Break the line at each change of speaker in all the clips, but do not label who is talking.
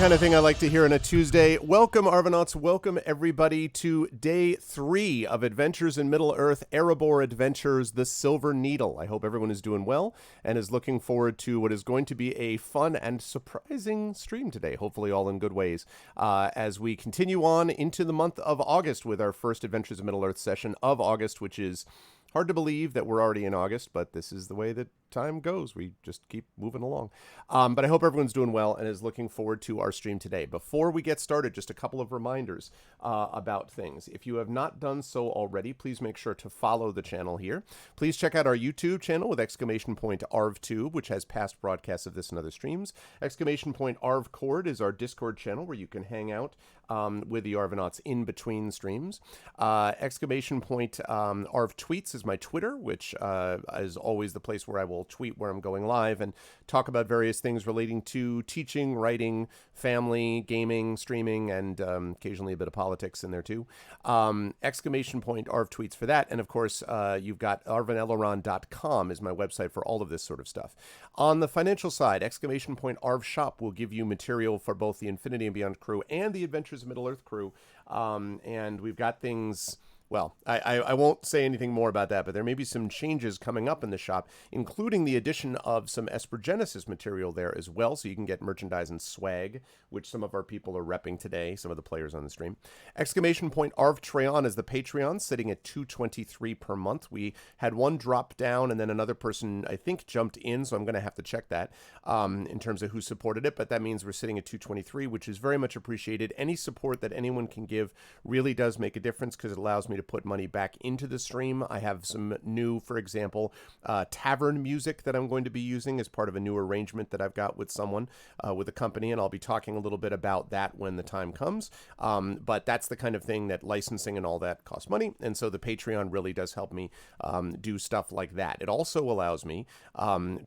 kind of thing I like to hear on a Tuesday. Welcome, Arvanauts. Welcome, everybody, to day 3 of Adventures in Middle-earth, Erebor Adventures, The Silver Needle. I hope everyone is doing well and is looking forward to what is going to be a fun and surprising stream today, hopefully all in good ways, as we continue on into the month of August with our first Adventures in Middle-earth session of August, which is hard to believe that we're already in August, but this is the way that time goes. We just keep moving along. But I hope everyone's doing well and is looking forward to our stream today. Before we get started, just a couple of reminders about things. If you have not done so already, please make sure to follow the channel here. Please check out our YouTube channel with !ArvTube, which has past broadcasts of this and other streams. !ArvCord is our Discord channel where you can hang out with the Arvanauts in between streams. !ArvTweets is my Twitter, which is always the place where I will tweet where I'm going live and talk about various things relating to teaching, writing, family, gaming, streaming, and occasionally a bit of politics in there too. !Arv tweets for that. And of course, you've got arvaneleron.com is my website for all of this sort of stuff. On the financial side, !Arv shop will give you material for both the Infinity and Beyond crew and the Adventures of Middle-earth crew. And we've got things... Well, I won't say anything more about that, but there may be some changes coming up in the shop, including the addition of some Espergenesis material there as well, so you can get merchandise and swag, which some of our people are repping today, some of the players on the stream. !Arv is the Patreon, sitting at $2.23 per month. We had one drop down, and then another person, I think, jumped in, so I'm going to have to check that in terms of who supported it, but that means we're sitting at $2.23, which is very much appreciated. Any support that anyone can give really does make a difference because it allows me to put money back into the stream. I have some new, for example, tavern music that I'm going to be using as part of a new arrangement that I've got with someone, with a company, and I'll be talking a little bit about that when the time comes. But that's the kind of thing that licensing and all that costs money, and so the Patreon really does help me do stuff like that. It also allows me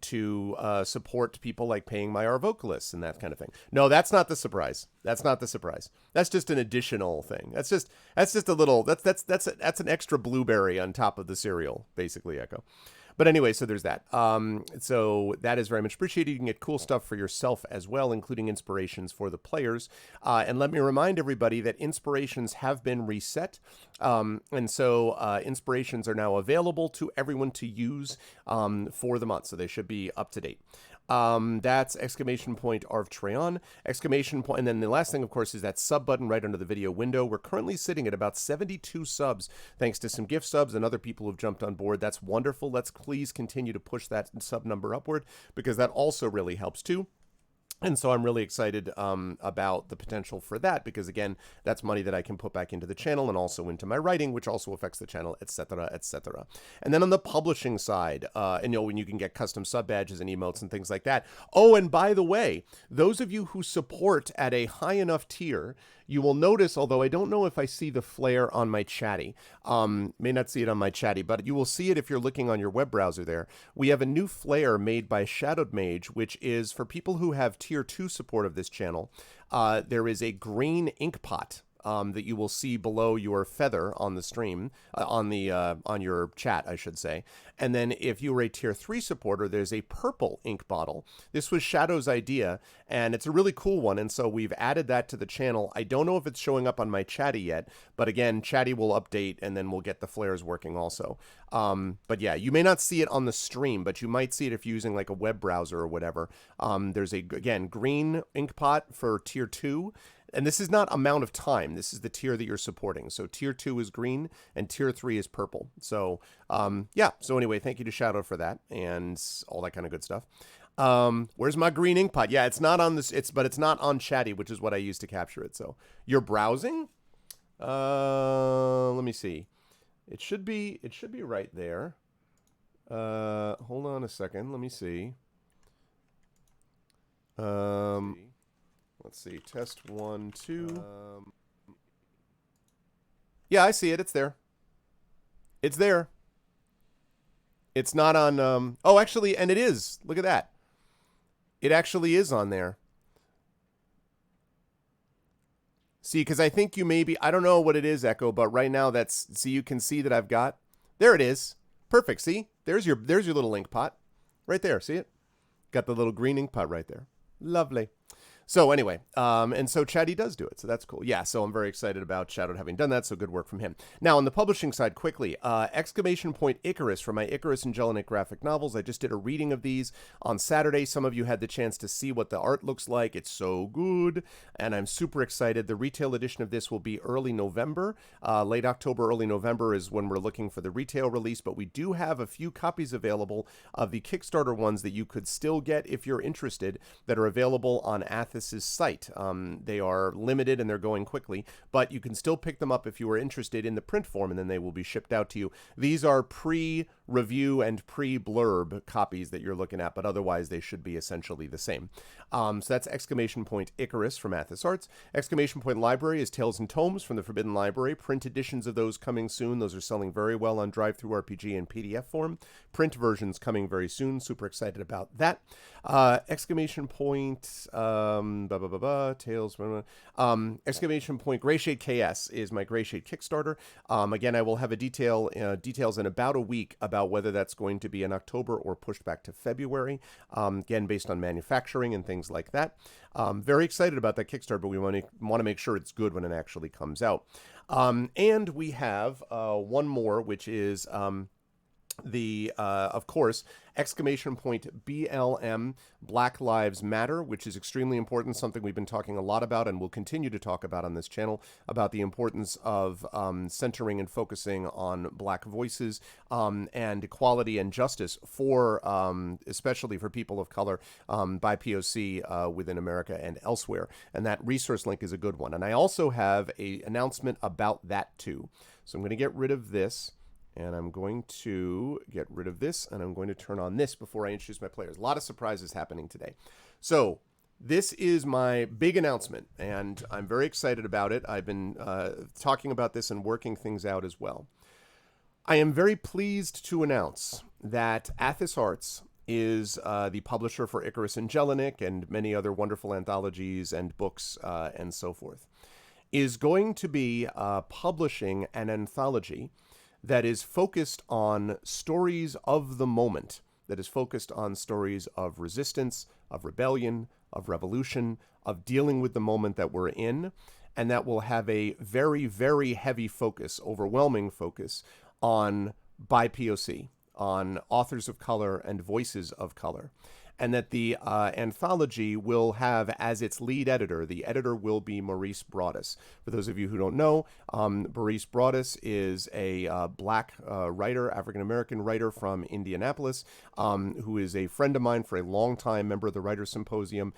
to support people like paying my R vocalists and that kind of thing. No, that's not the surprise. That's not the surprise. That's just an additional thing. That's just a little, that's an extra blueberry on top of the cereal, basically, Echo. But anyway, so there's that. So that is very much appreciated. You can get cool stuff for yourself as well, including inspirations for the players. And let me remind everybody that inspirations have been reset. And so inspirations are now available to everyone to use for the month. So they should be up to date. That's !Arv and then the last thing, of course, is that sub button right under the video window. We're currently sitting at about 72 subs, thanks to some gift subs and other people who've jumped on board. That's wonderful. Let's please continue to push that sub number upward, because that also really helps too. And so I'm really excited about the potential for that, because, again, that's money that I can put back into the channel and also into my writing, which also affects the channel, etc., etc. And then on the publishing side, and when you can get custom sub badges and emotes and things like that. Oh, and by the way, those of you who support at a high enough tier, you will notice, although I don't know if I see the flare on my chatty, may not see it on my chatty, but you will see it if you're looking on your web browser there. We have a new flare made by Shadowed Mage, which is for people who have tier 2 support of this channel. There is a green ink pot that you will see below your feather on the stream, on your chat, I should say. And then if you were a tier 3 supporter, there's a purple ink bottle. This was Shadow's idea, and it's a really cool one, and so we've added that to the channel. I don't know if it's showing up on my chatty yet, but again, chatty will update, and then we'll get the flares working also. But yeah, you may not see it on the stream, but you might see it if you're using like a web browser or whatever. There's a, again, green ink pot for tier 2, and this is not amount of time. This is the tier that you're supporting. So tier 2 is green and tier 3 is purple. So yeah. So anyway, thank you to Shadow for that and all that kind of good stuff. Where's my green ink pot? Yeah, it's not on this. But it's not on Chatty, which is what I use to capture it. So you're browsing. Let me see. It should be right there. Hold on a second. Let me see. Let's see. Test 1, 2. Yeah, I see it. It's there. It's there. It's not on, oh, actually, and it is. Look at that. It actually is on there. See, because I think you maybe, I don't know what it is, Echo, but right now that's, see, you can see that I've got, there it is. Perfect, see? There's your little ink pot. Right there, see it? Got the little green ink pot right there. Lovely. So anyway, and so Chatty does do it, so that's cool. Yeah, so I'm very excited about Shadow having done that, so good work from him. Now, on the publishing side, quickly, exclamation point Icarus from my Icarus and Jelinek graphic novels. I just did a reading of these on Saturday. Some of you had the chance to see what the art looks like. It's so good, and I'm super excited. The retail edition of this will be early November. Late October, early November is when we're looking for the retail release, but we do have a few copies available of the Kickstarter ones that you could still get if you're interested, that are available on Athis's site. They are limited and they're going quickly, but you can still pick them up if you are interested in the print form, and then they will be shipped out to you. These are pre-review and pre-blurb copies that you're looking at, but otherwise they should be essentially the same. So that's exclamation point Icarus from Athis Arts. Exclamation point Library is Tales and Tomes from the Forbidden Library. Print editions of those coming soon. Those are selling very well on Drive-Thru-RPG and PDF form. Print versions coming very soon. Super excited about that. Exclamation point Tales. Exclamation point Greyshade KS is my Greyshade Kickstarter. Again, I will have a details in about a week about whether that's going to be in October or pushed back to February. Again, based on manufacturing and things like that. Very excited about that Kickstarter, but we want to make sure it's good when it actually comes out. And we have one more, which is of course, exclamation point BLM, Black Lives Matter, which is extremely important, something we've been talking a lot about and will continue to talk about on this channel, about the importance of centering and focusing on Black voices and equality and justice for, especially for people of color, by POC within America and elsewhere. And that resource link is a good one. And I also have an announcement about that too. So I'm going to get rid of this. And I'm going to get rid of this, and I'm going to turn on this before I introduce my players. A lot of surprises happening today. So this is my big announcement, and I'm very excited about it. I've been talking about this and working things out as well. I am very pleased to announce that Athis Arts is the publisher for Icarus and Jelinek and many other wonderful anthologies and books and so forth, is going to be publishing an anthology that is focused on stories of the moment, that is focused on stories of resistance, of rebellion, of revolution, of dealing with the moment that we're in, and that will have a very, very heavy focus, overwhelming focus, on BIPOC, on authors of color and voices of color. And that the anthology will have as its lead editor, the editor will be Maurice Broaddus. For those of you who don't know, Maurice Broaddus is a black writer, African-American writer from Indianapolis, who is a friend of mine for a long time, member of the Writers' Symposium,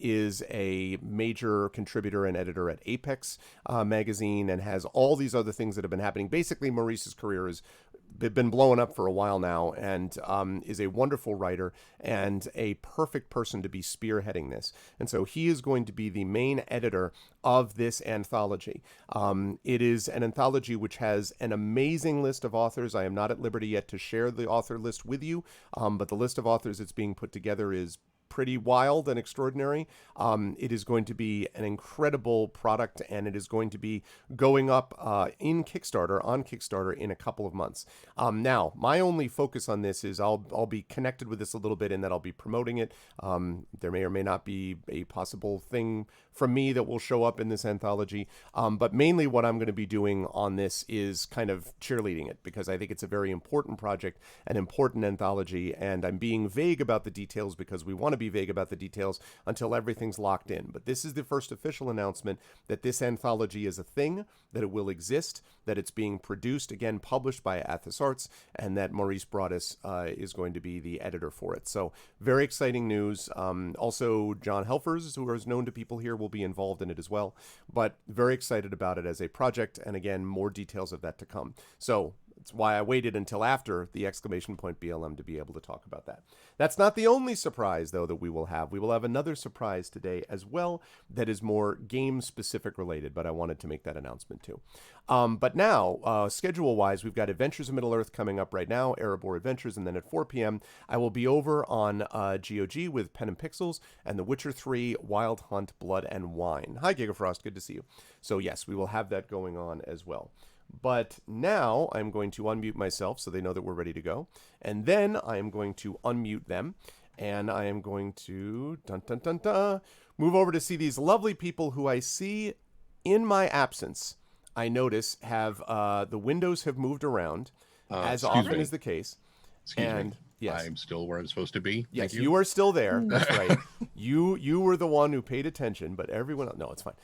is a major contributor and editor at Apex magazine, and has all these other things that have been happening. Basically, Maurice's career is been blowing up for a while now, and is a wonderful writer and a perfect person to be spearheading this. And so he is going to be the main editor of this anthology. It is an anthology which has an amazing list of authors. I am not at liberty yet to share the author list with you, but the list of authors that's being put together is pretty wild and extraordinary. It is going to be an incredible product, and it is going to be going up on Kickstarter in a couple of months. Now, my only focus on this is I'll be connected with this a little bit in that I'll be promoting it. There may or may not be a possible thing from me that will show up in this anthology, but mainly what I'm going to be doing on this is kind of cheerleading it, because I think it's a very important project, an important anthology, and I'm being vague about the details because we want to be vague about the details until everything's locked in. But this is the first official announcement that this anthology is a thing, that it will exist, that it's being produced, again, published by Athis Arts, and that Maurice Broaddus is going to be the editor for it. So very exciting news. Also, John Helfers, who is known to people here, will be involved in it as well. But very excited about it as a project, and again, more details of that to come. So that's why I waited until after the exclamation point BLM to be able to talk about that. That's not the only surprise, though, that we will have. We will have another surprise today as well that is more game-specific related, but I wanted to make that announcement too. But now, schedule-wise, we've got Adventures in Middle-earth coming up right now, Erebor Adventures, and then at 4 p.m., I will be over on GOG with Pen and Pixels and The Witcher 3, Wild Hunt, Blood and Wine. Hi, Gigafrost, good to see you. So yes, we will have that going on as well. But now I'm going to unmute myself so they know that we're ready to go. And then I am going to unmute them. And I am going to move over to see these lovely people who I see in my absence. I notice have the windows have moved around, as often is the case.
Excuse me.
Yes,
I'm still where I'm supposed to be.
yes,
Thank
you are still there. That's right. You were the one who paid attention, but everyone else, no, it's fine.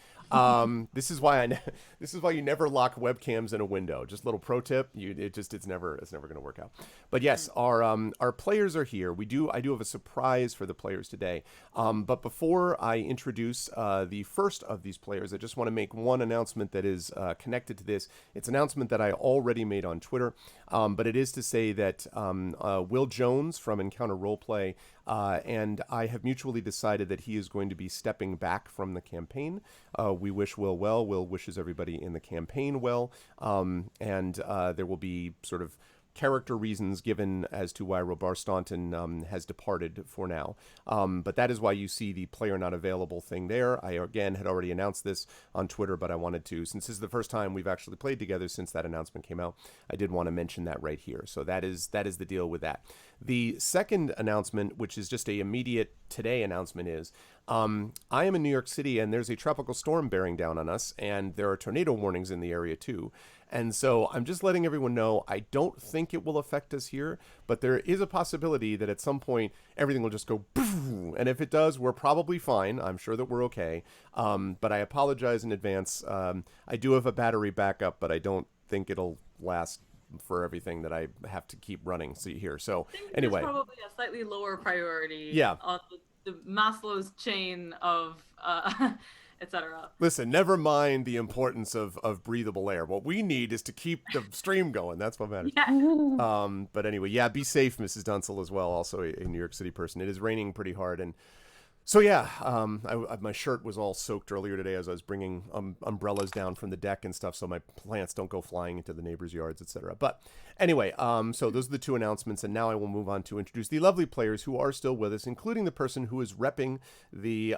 This is why this is why you never lock webcams in a window. Just a little pro tip. It's never going to work out. But yes, our players are here. I do have a surprise for the players today. But before I introduce the first of these players, I just want to make one announcement that is connected to this. It's an announcement that I already made on Twitter, but it is to say that Will Jones from Encounter Roleplay and I have mutually decided that he is going to be stepping back from the campaign. We wish Will well. Will wishes everybody in the campaign well. And there will be sort of character reasons given as to why Robar Staunton has departed for now. But that is why you see the player not available thing there. I, again, had already announced this on Twitter, but I wanted to, since this is the first time we've actually played together since that announcement came out, I did want to mention that right here. So that is the deal with that. The second announcement, which is just a immediate today announcement, is I am in New York City, and there's a tropical storm bearing down on us, and there are tornado warnings in the area too. And so I'm just letting everyone know, I don't think it will affect us here, but there is a possibility that at some point everything will just go poof, and if it does, we're probably fine. I'm sure that we're okay. But I apologize in advance. I do have a battery backup, but I don't think it'll last for everything that I have to keep running here. So anyway,
there's probably a slightly lower priority on the Maslow's chain of etc.
Listen, never mind the importance of breathable air. What we need is to keep the stream going. That's what matters.
Yeah.
But anyway, yeah, be safe, Mrs. Dunsel, as well, also a New York City person. It is raining pretty hard, and so yeah, my shirt was all soaked earlier today as I was bringing umbrellas down from the deck and stuff, so my plants don't go flying into the neighbors' yards, etc. But anyway, so those are the two announcements, and now I will move on to introduce the lovely players who are still with us, including the person who is repping the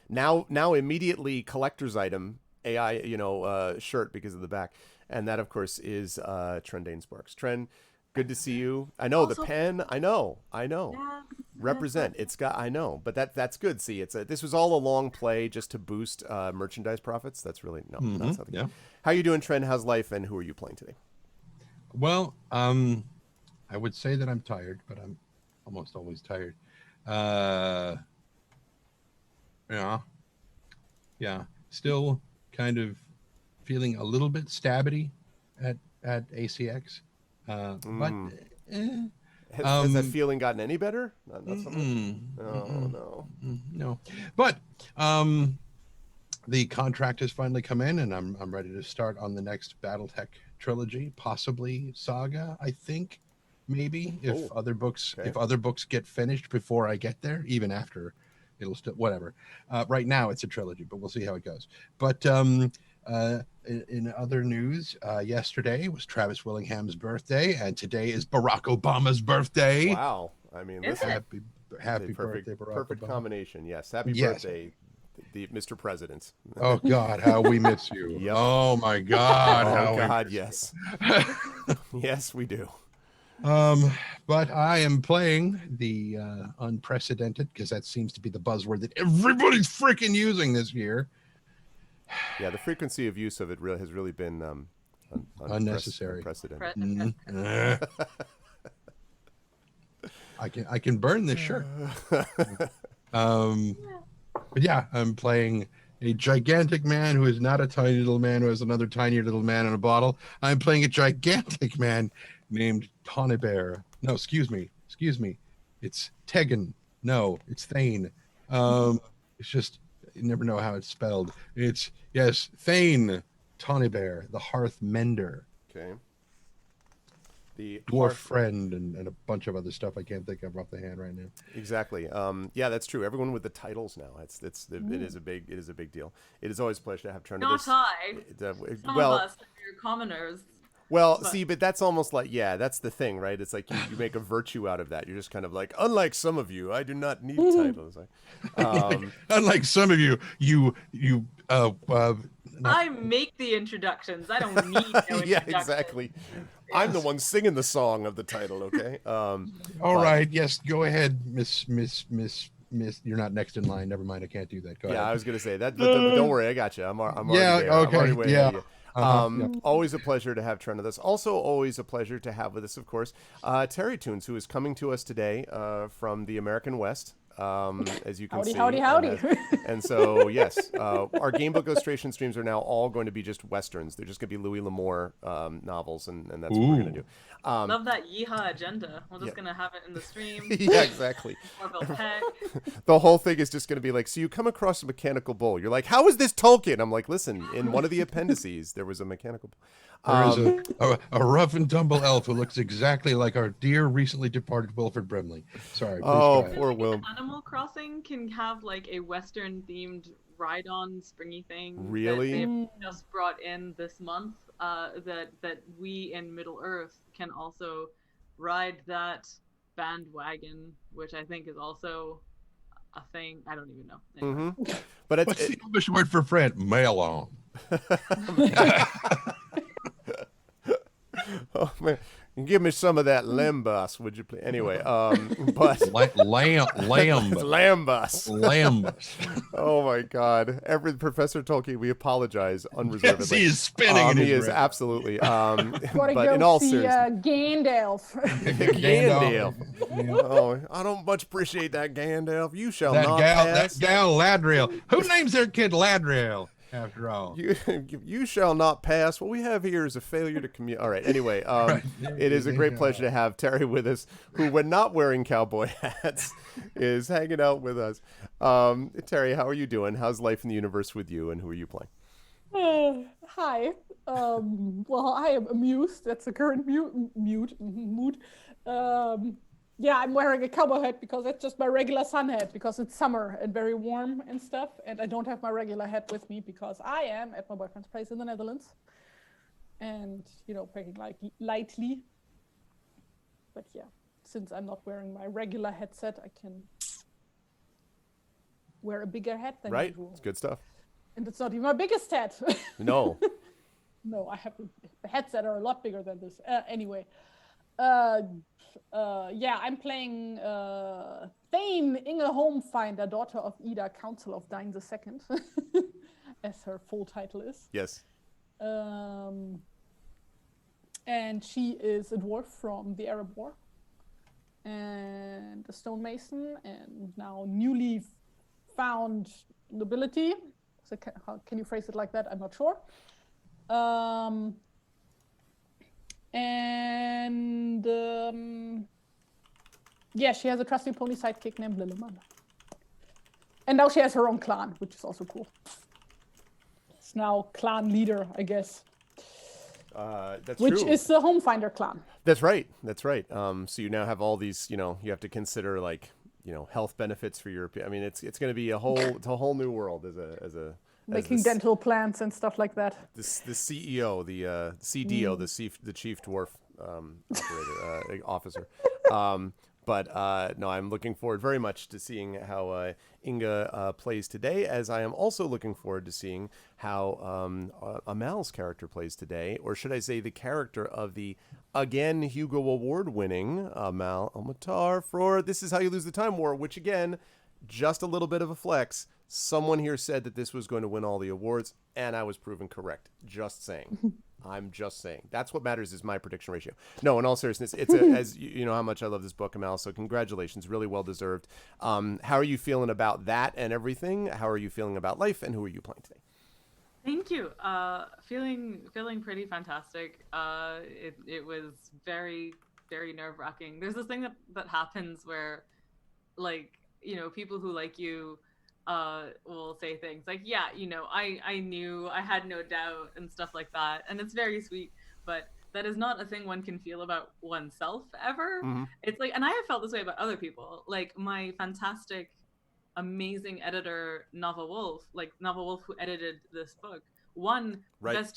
now immediately collector's item AI shirt because of the back, and that of course is Trendane Sparks. Trend, good to see you. I know also, the pen. I know. Yeah, represent. It's got. I know, but that's good. See, this was all a long play just to boost merchandise profits. That's really that's not the case. How you doing, Trend? How's life? And who are you playing today?
Well, I would say that I'm tired, but I'm almost always tired. Yeah. Still kind of feeling a little bit stabbity at ACX. But
has that feeling gotten any better? Not so much.
No. But the contract has finally come in, and I'm ready to start on the next BattleTech trilogy, possibly Saga. I think maybe if other books get finished before I get there, even after it'll still whatever. Right now it's a trilogy, but we'll see how it goes. But in other news, yesterday was Travis Willingham's birthday, and today is Barack Obama's birthday.
Wow. I mean, listen,
happy birthday, Barack
perfect
Obama.
Combination. Yes. Happy birthday, the Mr. President.
Oh, God, how we miss you.
Yep.
Oh, my God.
Oh, God, yes. Yes, we do.
But I am playing the unprecedented, because that seems to be the buzzword that everybody's freaking using this year.
Yeah, the frequency of use of it has really been
unnecessary.
Unprecedented.
I can burn this shirt. But yeah, I'm playing a gigantic man who is not a tiny little man who has another tiny little man in a bottle. I'm playing a gigantic man named Tonibert. No, excuse me. It's Tegan. No, it's Thane. It's just, you never know how it's spelled. It's, yes, Thane Tonibert, the Hearth Mender.
Okay. The
dwarf friend and a bunch of other stuff I can't think of off the hand right now.
Exactly. Yeah, that's true. Everyone with the titles now. It is a big deal. It is always a pleasure to have Turner.
Not I. Some of us are commoners.
Well, see, but that's almost like, that's the thing, right? It's like you make a virtue out of that. You're just kind of like, unlike some of you, I do not need titles.
Unlike some of you
I make the introductions. I don't need no introductions.
Yeah, exactly. Yes. I'm the one singing the song of the title, okay?
All right, yes, go ahead, Miss You're not next in line. Never mind. I can't do that. Go ahead.
I was gonna say that, but don't worry, I got you. I'm already there.
Okay.
I'm already way ahead of you.
Yeah.
Always a pleasure to have Trent with us. Also, always a pleasure to have with us, of course, Terry Tunes, who is coming to us today from the American West. As you can see.
Howdy.
And so, yes, our game book illustration streams are now all going to be just Westerns. They're just going to be Louis L'Amour novels, and that's what we're going to do.
Love that yeehaw agenda. We're just going to have it in the stream.
Yeah, exactly. The whole thing is just going to be like, so you come across a mechanical bull. You're like, how is this Tolkien? I'm like, listen, in one of the appendices, there was a mechanical bull.
There is a rough and tumble elf who looks exactly like our dear recently departed Wilfred Brimley. Sorry.
Poor Will.
Animal Crossing can have like a Western themed ride-on springy thing.
Really?
That they've just brought in this month. That we in Middle Earth can also ride that bandwagon, which I think is also a thing. I don't even know. Anyway.
Mm-hmm. But
what's the English word for friend? Mail on.
Oh man, give me some of that lambus, would you please? Anyway, but
lambus.
Oh my God, Professor Tolkien, we apologize unreservedly.
Yes, he is spinning.
He is absolutely.
But in all seriousness, Gandalf.
Gandalf. Oh, I don't much appreciate that Gandalf. You shall not pass.
That gal Ladriel. Who names their kid Ladriel? After all,
you shall not pass. What we have here is a failure to commute. All right. Anyway, it is a great pleasure to have Terry with us, who, when not wearing cowboy hats, is hanging out with us. Terry, how are you doing? How's life in the universe with you, and who are you playing?
Hi. Well, I am amused. That's the current mood. Yeah, I'm wearing a cowboy hat because that's just my regular sun hat because it's summer and very warm and stuff. And I don't have my regular hat with me because I am at my boyfriend's place in the Netherlands. And, packing lightly. But yeah, since I'm not wearing my regular headset, I can wear a bigger hat than usual.
Right, it's good stuff.
And it's not even my biggest hat.
No.
No, I have a headset are a lot bigger than this. Anyway. I'm playing Thane Inge Homefinder, daughter of Ida, Council of Dine II, as her full title is.
Yes.
And she is a dwarf from the Erebor and a stonemason, and now newly found nobility. So can you phrase it like that? I'm not sure. She has a trusty pony sidekick named Lilleman. And now she has her own clan, which is also cool. It's now clan leader, I guess.
That's
which
true.
is the Homefinder clan.
That's right. So you now have all these, you have to consider health benefits for your. I mean, it's going to be a whole new world as a
making dental plans and stuff like that.
The CEO, the CDO, the chief dwarf operator officer. No, I'm looking forward very much to seeing how Inga plays today, as I am also looking forward to seeing how Amal's character plays today, or should I say the character of the, again, Hugo Award-winning Amal Omatar for This Is How You Lose the Time War, which, again, just a little bit of a flex. Someone here said that this was going to win all the awards, and I was proven correct. Just saying. I'm just saying. That's what matters is my prediction ratio. No, in all seriousness, it's as you know how much I love this book, Amal, so congratulations. Really well deserved. How are you feeling about that and everything? How are you feeling about life, and who are you playing today?
Thank you. Feeling pretty fantastic. It was very, very nerve-wracking. There's this thing that happens where, people who like you will say things like, yeah, I knew, I had no doubt and stuff like that. And it's very sweet, but that is not a thing one can feel about oneself ever. Mm-hmm. It's and I have felt this way about other people. Like my fantastic, amazing editor, Nava Wolf, who edited this book, won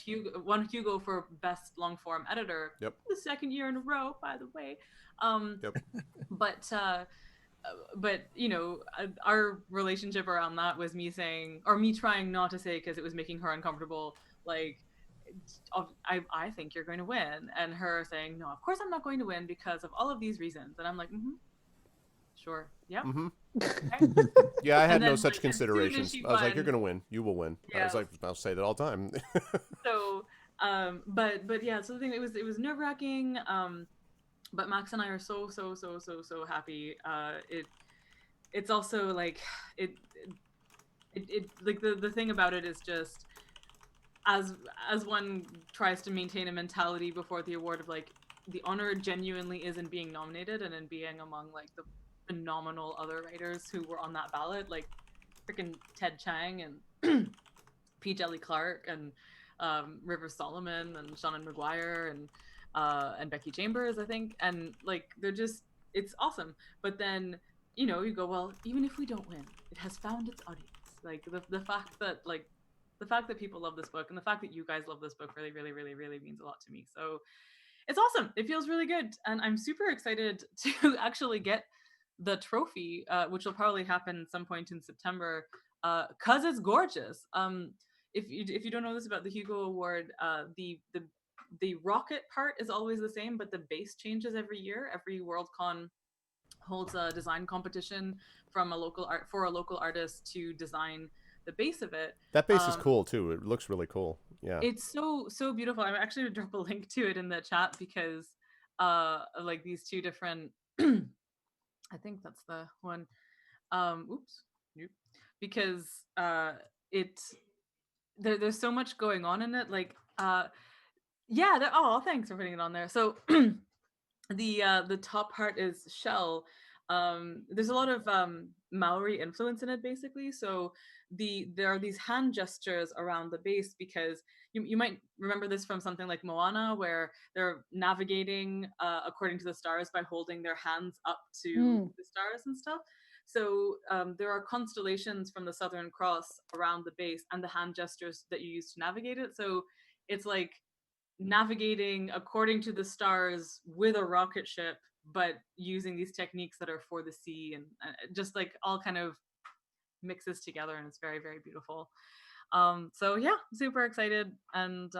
Hugo for best long form editor.
Yep.
The second year in a row, by the way.
Yep.
But our relationship around that was me saying, or me trying not to say, because it was making her uncomfortable, I think you're going to win, and her saying, no, of course I'm not going to win because of all of these reasons. And I'm like, sure, yeah,
Yeah, I had
And
no
then,
such
like, as soon as
considerations.
she
I was like, "You're
won,
gonna win. You will win." I was
yeah.
like, "I'll say that all the time."
So, but yeah. So the thing, it was nerve wracking. But Max and I are so happy. It's also like it it like the thing about it is just as as one tries to maintain a mentality before the award of like the honor genuinely is in being nominated and in being among like the phenomenal other writers who were on that ballot, like freaking Ted Chiang and P. Jelly Clark and River Solomon and Shannon McGuire and Becky Chambers, I think, and like they're just it's awesome. But then you go, well, even if we don't win, it has found its audience. Like the fact that people love this book and the fact that you guys love this book really really really really means a lot to me. So it's awesome. It feels really good, and I'm super excited to actually get the trophy, which will probably happen some point in September, cause it's gorgeous. If you don't know this about the Hugo Award, the rocket part is always the same, but the base changes every year. Every Worldcon holds a design competition from a local artist to design the base of it.
That base is cool too. It looks really cool. Yeah.
It's so beautiful. I'm actually gonna drop a link to it in the chat because like these two different I think that's the one. Oops. Nope. Because it there's so much going on in it. Like yeah, oh, thanks for putting it on there. So the top part is shell. There's a lot of Maori influence in it, basically. So there are these hand gestures around the base because you might remember this from something like Moana, where they're navigating according to the stars by holding their hands up to the stars and stuff. So there are constellations from the Southern Cross around the base and the hand gestures that you use to navigate it. So it's like navigating according to the stars with a rocket ship, but using these techniques that are for the sea and just like all kind of mixes together, and it's very very beautiful. So yeah, super excited. And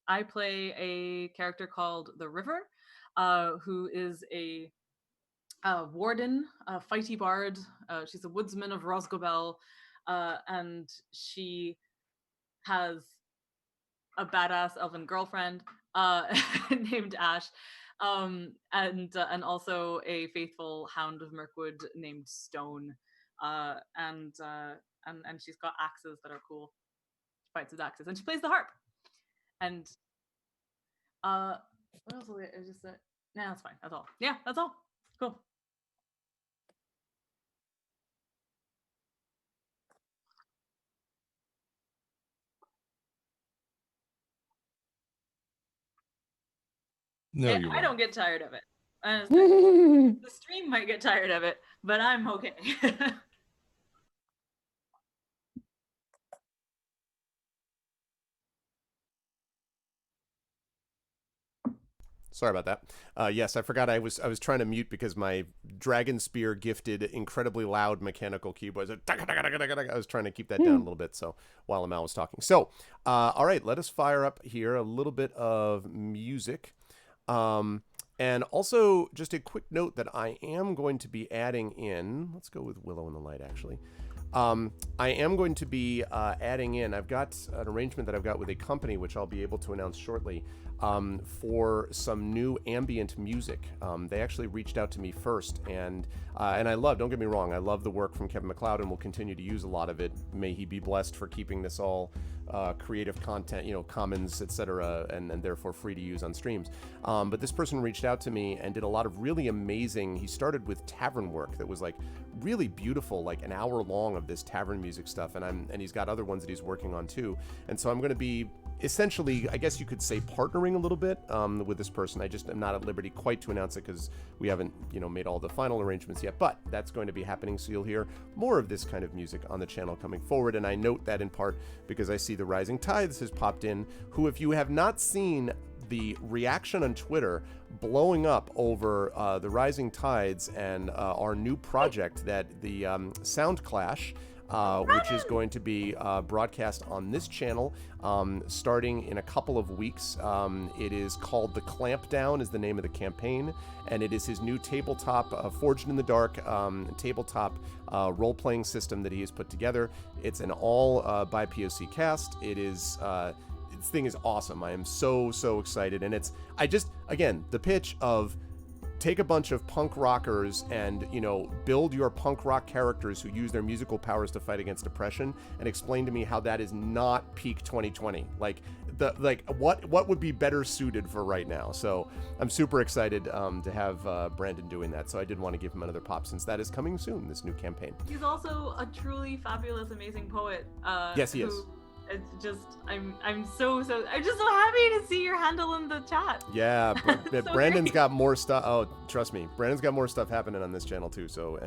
I play a character called the River, who is a warden, a fighty bard. She's a woodsman of Rosgobel, and she has a badass elven girlfriend named Ash, and also a faithful hound of Mirkwood named Stone, and she's got axes that are cool. She fights with axes, and she plays the harp. And what else? I just said, nah, that's fine. That's all. Yeah, that's all. Cool.
No, you
I
won't.
don't get tired of it. The stream might get tired of it, but I'm okay.
Sorry about that. Yes, I forgot I was trying to mute because my Dragon Spear gifted incredibly loud mechanical keyboard. I was trying to keep that down a little bit so while Amal was talking. So, all right, let us fire up here a little bit of music. And also, just a quick note that I am going to be adding in. Let's go with Willow in the Light, actually. I am going to be adding in. I've got an arrangement that I've got with a company, which I'll be able to announce shortly, for some new ambient music. They actually reached out to me first, and I love. Don't get me wrong, I love the work from Kevin MacLeod, and will continue to use a lot of it. May he be blessed for keeping this all creative content, commons, etc., and therefore free to use on streams. But this person reached out to me and did a lot of really amazing. He started with tavern work that was like really beautiful, like an hour long of this tavern music stuff, and he's got other ones that he's working on too. And so I'm going to be essentially, I guess you could say, partnering a little bit with this person. I just am not at liberty quite to announce it because we haven't, made all the final arrangements yet. But that's going to be happening, so you'll hear more of this kind of music on the channel coming forward. And I note that in part because I see the Rising Tides has popped in, who, if you have not seen the reaction on Twitter blowing up over the Rising Tides and our new project, that the Sound Clash, which is going to be broadcast on this channel starting in a couple of weeks. It is called The Clampdown is the name of the campaign, and it is his new tabletop, Forged in the Dark tabletop role-playing system that he has put together. It's an all by POC cast. It is... this thing is awesome. I am so excited. And again, the pitch of take a bunch of punk rockers and, build your punk rock characters who use their musical powers to fight against depression, and explain to me how that is not peak 2020. What would be better suited for right now? So I'm super excited to have Brandon doing that. So I did want to give him another pop, since that is coming soon, this new campaign.
He's also a truly fabulous, amazing poet.
Yes, he is.
It's just I'm just so happy to see your handle in the chat.
Yeah, Brandon's got more stuff. Oh, trust me, Brandon's got more stuff happening on this channel too. So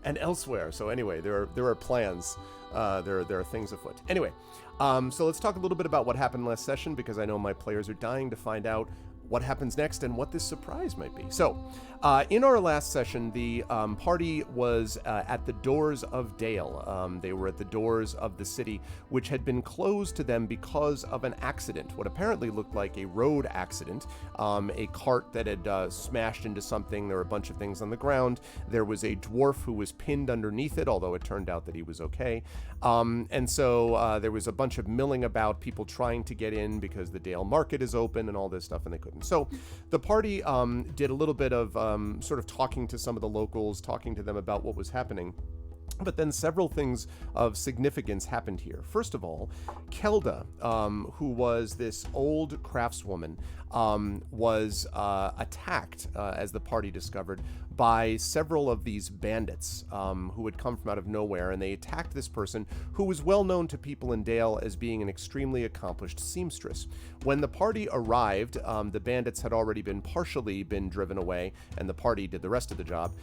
and elsewhere. So anyway, there are plans. There are things afoot. Anyway, so let's talk a little bit about what happened last session, because I know my players are dying to find out what happens next and what this surprise might be. So, in our last session, the party was at the doors of Dale. They were at the doors of the city, which had been closed to them because of an accident, what apparently looked like a road accident, a cart that had smashed into something. There were a bunch of things on the ground. There was a dwarf who was pinned underneath it, although it turned out that he was okay. And so there was a bunch of milling about, people trying to get in because the Dale market is open and all this stuff, and they couldn't. So the party did a little bit of sort of talking to some of the locals, talking to them about what was happening. But then several things of significance happened here. First of all, Kelda, who was this old craftswoman, was attacked, as the party discovered, by several of these bandits who had come from out of nowhere, and they attacked this person who was well known to people in Dale as being an extremely accomplished seamstress. When the party arrived, the bandits had already been partially driven away, and the party did the rest of the job,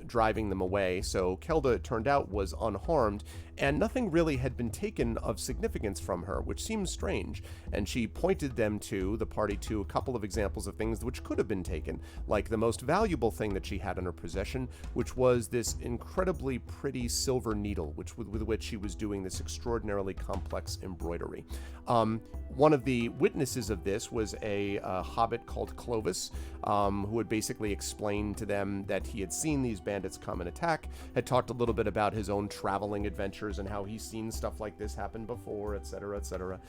driving them away. So Kelda, it turned out, was unharmed, and nothing really had been taken of significance from her, which seems strange. And she pointed the party to a couple of examples of things which could have been taken, like the most valuable thing that she had in her possession, which was this incredibly pretty silver needle, with which she was doing this extraordinarily complex embroidery. One of the witnesses of this was a hobbit called Clovis, who had basically explained to them that he had seen these bandits come and attack, had talked a little bit about his own traveling adventures and how he's seen stuff like this happen before, etc., etc.,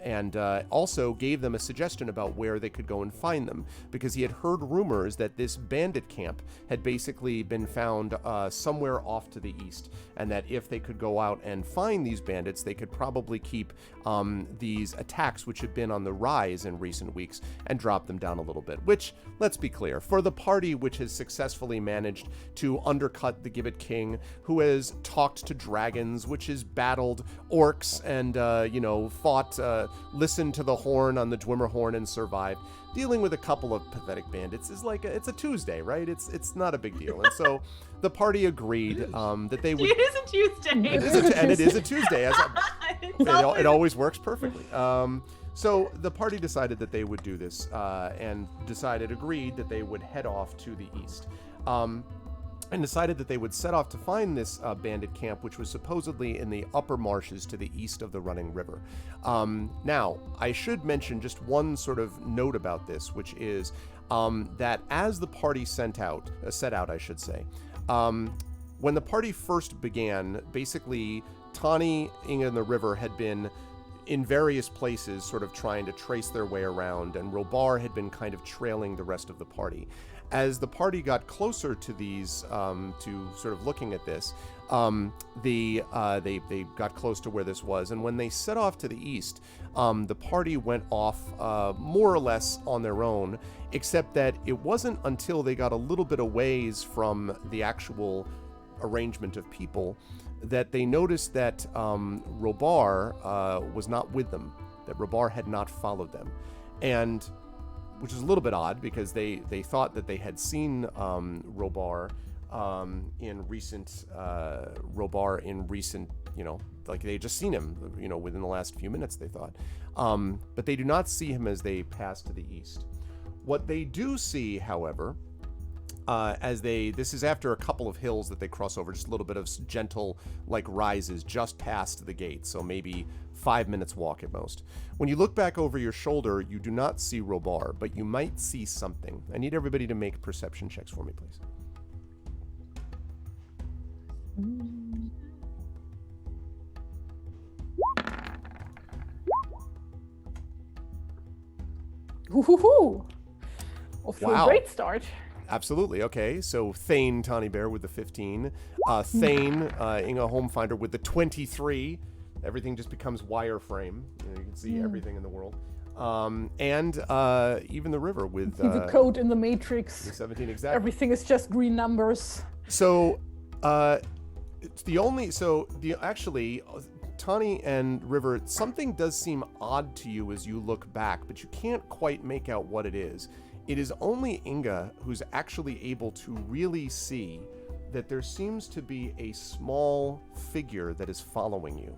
and also gave them a suggestion about where they could go and find them, because he had heard rumors that this bandit camp had basically been found somewhere off to the east, and that if they could go out and find these bandits, they could probably keep these attacks, which have been on the rise in recent weeks, and drop them down a little bit. Which, let's be clear, for the party which has successfully managed to undercut the Gibbet King, who has talked to dragons, which has battled orcs and fought, listened to the horn on the Dwemerhorn and survived, dealing with a couple of pathetic bandits is like it's a Tuesday, right? It's not a big deal. And so the party agreed that they would.
It is a Tuesday.
It is a Tuesday. It always works perfectly. So the party decided that they would do this, and agreed that they would head off to the east. And decided that they would set off to find this bandit camp, which was supposedly in the upper marshes to the east of the running river. Now, I should mention just one sort of note about this, which is that as the party set out, when the party first began, basically, Tawny, Inga, and the river had been in various places sort of trying to trace their way around, and Robar had been kind of trailing the rest of the party. As the party got closer to these, to sort of looking at this, they got close to where this was, and when they set off to the east, the party went off more or less on their own, except that it wasn't until they got a little bit of ways from the actual arrangement of people that they noticed that Robar was not with them, that Robar had not followed them, and which is a little bit odd because they thought that they had seen Robar in recent, like they had just seen him, within the last few minutes, they thought. But they do not see him as they pass to the east. What they do see, however, this is after a couple of hills that they cross over, just a little bit of gentle like rises just past the gate, so maybe 5 minutes walk at most. When you look back over your shoulder, you do not see Robar, but you might see something. I need everybody to make perception checks for me, please.
Woohoo! Off to
Wow.
a great start.
Absolutely. Okay, so Thane Tawny Bear with the 15. Thane Inga Homefinder with the 23. Everything just becomes wireframe. You can see everything in the world. And even the river with
the code in the Matrix.
the 17 exactly.
Everything is just green numbers.
So it's actually Tawny and River, something does seem odd to you as you look back, but you can't quite make out what it is. It is only Inga who's actually able to really see that there seems to be a small figure that is following you.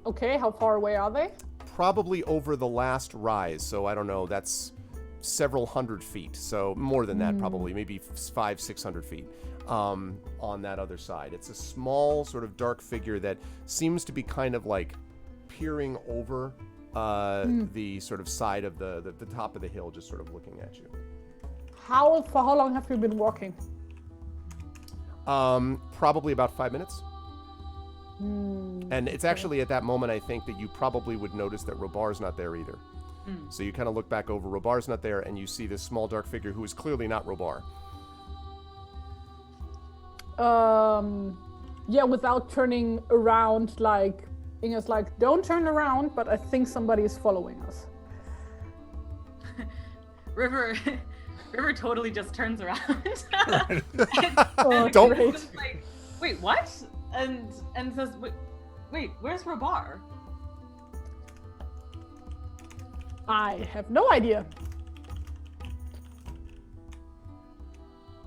Okay, how far away are they?
Probably over the last rise, so I don't know, that's several hundred feet. So more than that, probably, maybe 500-600 feet on that other side. It's a small sort of dark figure that seems to be kind of like peering over the sort of side of the top of the hill, just sort of looking at you.
For how long have you been walking?
Probably about 5 minutes. And it's actually at that moment, I think, that you probably would notice that Robar's not there either. So you kind of look back over, Robar's not there, and you see this small dark figure who is clearly not Robar.
Yeah, without turning around, like, Inga's like, don't turn around, but I think somebody is following us.
River totally just turns around.
Don't-
It's like, wait, what? And says, wait, where's Robar?
I have no idea.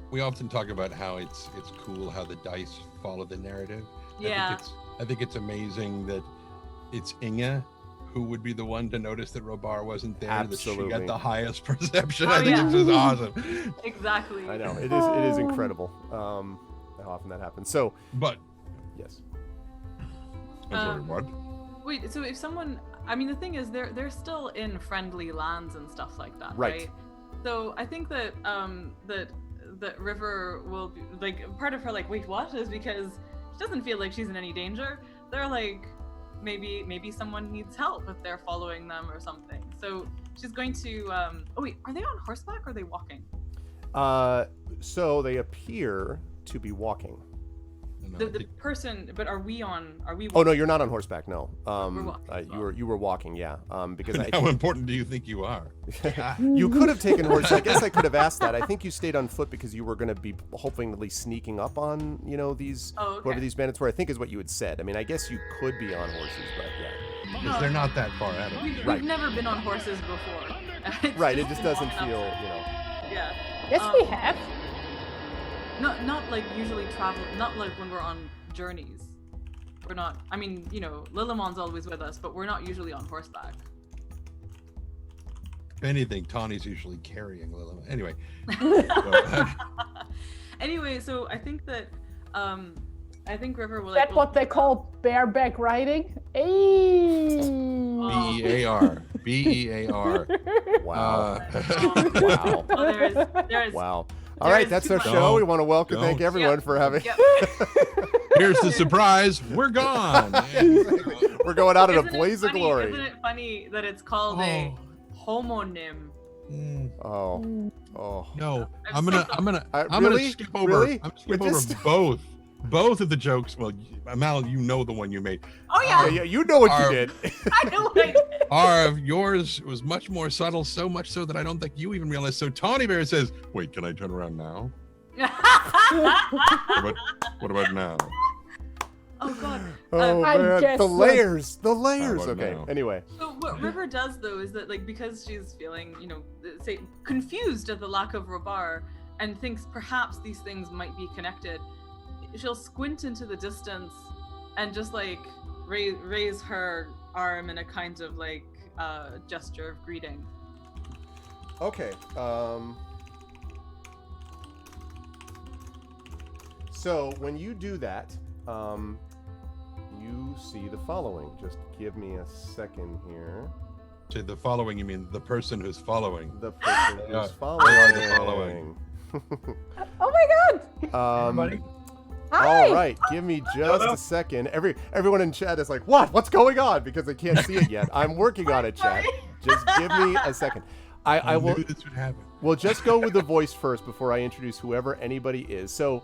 We often talk about how it's cool how the dice follow the narrative.
Yeah.
I think it's amazing that it's Inga who would be the one to notice that Robar wasn't there.
Absolutely.
That she got the highest perception.
Oh,
I think
yeah.
it's just awesome.
Exactly.
I know, it is incredible how often that happens. So,
But
yes.
I'm sorry, what?
Wait, so if someone, I mean, the thing is, they're still in friendly lands and stuff like that,
Right.
right? So I think that that River will be, like, part of her like, wait, what, is because she doesn't feel like she's in any danger. They're like, maybe someone needs help if they're following them or something. So she's going to. Oh wait, are they on horseback or are they walking?
So they appear to be walking.
No,
The person, but are we walking?
Oh no, you're not on horseback. No,
We're walking.
you were walking. Yeah, because I
how important do you think you are?
you could have taken horse. I guess I could have asked that. I think you stayed on foot because you were going to be hopefully sneaking up on these whoever these bandits were. I think is what you had said. I mean, I guess you could be on horses, but yeah.
Because they're not that far out of it.
We've never been on horses before. It's
Right. It just
been
doesn't
long
feel
enough. Yeah.
Yes, we have.
Not like usually travel. Not like when we're on journeys. We're not. I mean, Lilimon's always with us, but we're not usually on horseback.
If anything, Tawny's usually carrying Lilith. Anyway.
Anyway, so I think that I think River will.
Is that what they call bareback riding? Hey.
B-E-A-R. B-E-A-R.
Wow.
Wow. Oh, there is.
Wow. All right, that's our show. We want to thank everyone for having.
Yep.
Here's the surprise. We're gone.
We're going out in a
Isn't it
blaze of
funny-
glory.
Isn't it funny that it's called a homonym?
Oh.
No,
I'm
I'm gonna
really?
skip over.
Really?
I'm skip
We're
over
just-
both of the jokes. Well, Mal, you know the one you made.
Oh yeah,
Yeah, you know what
Our-
you did.
I know what I did.
Yours was much more subtle, so much so that I don't think you even realized. So Tawny Bear says, "Wait, can I turn around now? What about now?"
Oh god.
Oh
I
man,
guess
the
so.
layers.
about
Okay.
now?
Anyway.
So what River does though is that, like, because she's feeling, say confused at the lack of Robar and thinks perhaps these things might be connected, she'll squint into the distance and just like raise her arm in a kind of like gesture of greeting.
Okay. So when you do that, you see the following. Just give me a second here.
To the following, you mean the person who's following?
The person
They
who's
are
following.
the following.
Oh my god!
Everybody.
Hi!
All right, give me just a second. Everyone in chat is like, "What? What's going on?" Because they can't see it yet. I'm working on it, chat. Just give me a second. I will.
Knew this would happen.
We'll just go with the voice first before I introduce whoever anybody is. So,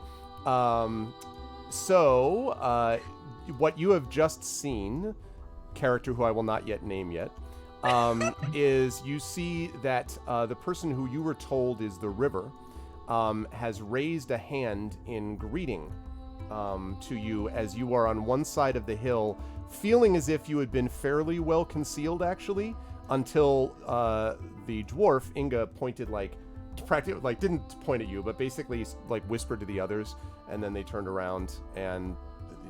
what you have just seen, character who I will not yet name yet, is you see that the person who you were told is the river has raised a hand in greeting to you as you are on one side of the hill, feeling as if you had been fairly well concealed, actually, until the dwarf Inga pointed practically didn't point at you, but basically whispered to the others, and then they turned around and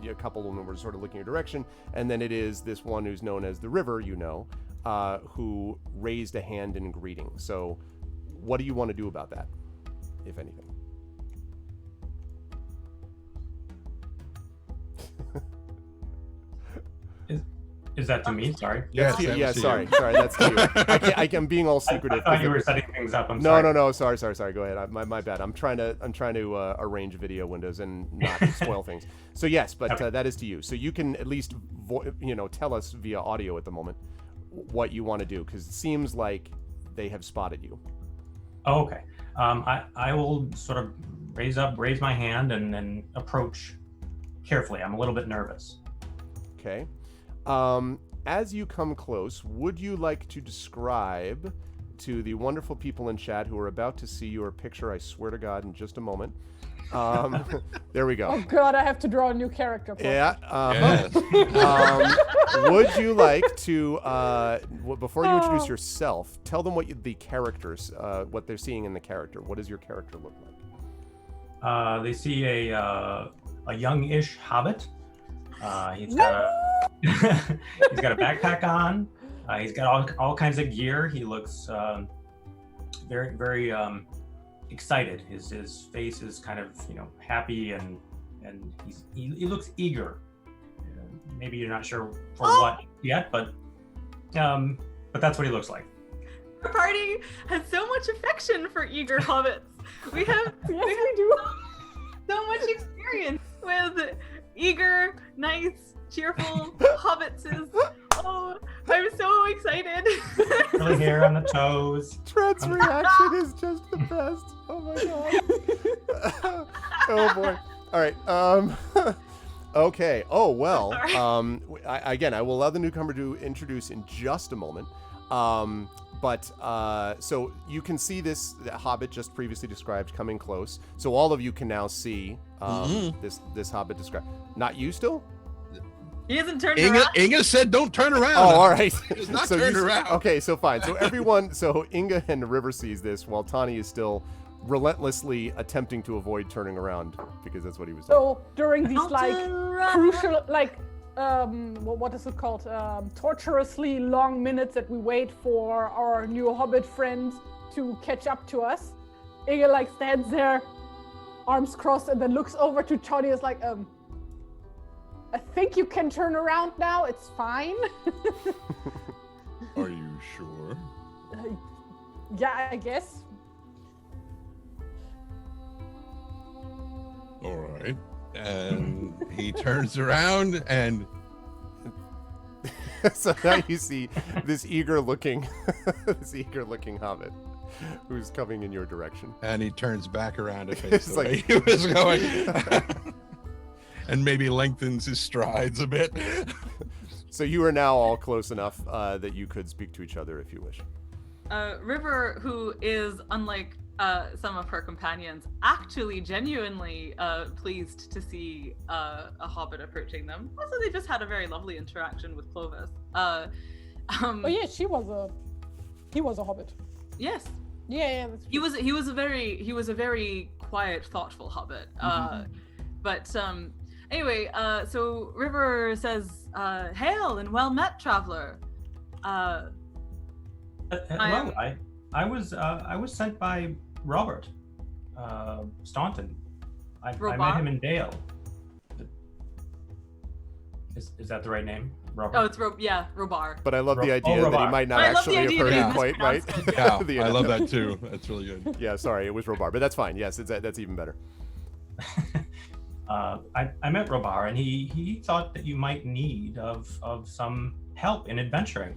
a couple of them were sort of looking your direction, and then it is this one who's known as the river, who raised a hand in greeting. So, what do you want to do about that, if anything?
Is that to me? Sorry.
Yes,
Yeah,
that was to
sorry,
you.
that's to you. I'm being all secretive.
I thought you were setting things up. I'm
No,
sorry.
sorry. Go ahead. My bad. I'm trying to arrange video windows and not spoil things. So yes, but
Okay.
that is to you. So you can at least tell us via audio at the moment what you want to do, because it seems like they have spotted you.
Oh, okay. I will sort of raise my hand and then approach carefully. I'm a little bit nervous.
Okay. As you come close, would you like to describe to the wonderful people in chat who are about to see your picture, I swear to God, in just a moment. There we go.
Oh god, I have to draw a new character.
Yeah.
Yes.
Would you like to, before you introduce yourself, tell them what the characters, what they're seeing in the character. What does your character look like?
They see a young-ish hobbit. He's got a backpack on. He's got all kinds of gear. He looks very, very excited. His face is kind of happy and he looks eager. Maybe you're not sure for what yet, but that's what he looks like.
Our party has so much affection for eager hobbits. We have
we do.
so much experience with eager, nice, cheerful hobbits. Oh, I'm so excited.
Curly hair on the toes.
Trent's reaction is just the best. Oh my god. Oh boy. All right. Okay. Oh well. I will allow the newcomer to introduce in just a moment. So you can see this hobbit just previously described coming close. So all of you can now see this hobbit described. Not you still?
He hasn't turned around.
Inga said, "Don't turn around."
Oh, all right.
It's not
So
turned around.
Okay, so fine. So everyone, so Inga and River sees this while Tani is still relentlessly attempting to avoid turning around because that's what he was doing.
So during these
I'll turn around.
crucial what is it called? Torturously long minutes that we wait for our new hobbit friend to catch up to us, Inga stands there, arms crossed, and then looks over to Tony. Is like, I think you can turn around now. It's fine.
Are you sure?
Yeah, I guess.
All right. And he turns around and
So now you see this eager-looking hobbit who's coming in your direction.
he turns back around to face
It's
the
like-
way he was going. And maybe lengthens his strides a bit.
So you are now all close enough that you could speak to each other if you wish.
River, who is unlike some of her companions, actually genuinely pleased to see a hobbit approaching them. Also, they just had a very lovely interaction with Clovis.
Oh yeah, he was a hobbit.
Yes,
Yeah, that's
he was a very quiet, thoughtful hobbit. But anyway, so River says, "Hail and well met, traveler."
Well, I was sent by Robert Staunton. I met
Robar?
him in Dale. Is that the right name? Robert?
Oh, it's Robar.
But I love the idea that he
Robar.
might not
I love the
actually have
idea
heard
that
it
he
quite right.
mispronounced it,
Yeah,
The
I
end.
love that too. That's really good.
Yeah, sorry, it was Robar, but that's fine. Yes, that's even better.
I met Robar, and he thought that you might need of some help in adventuring,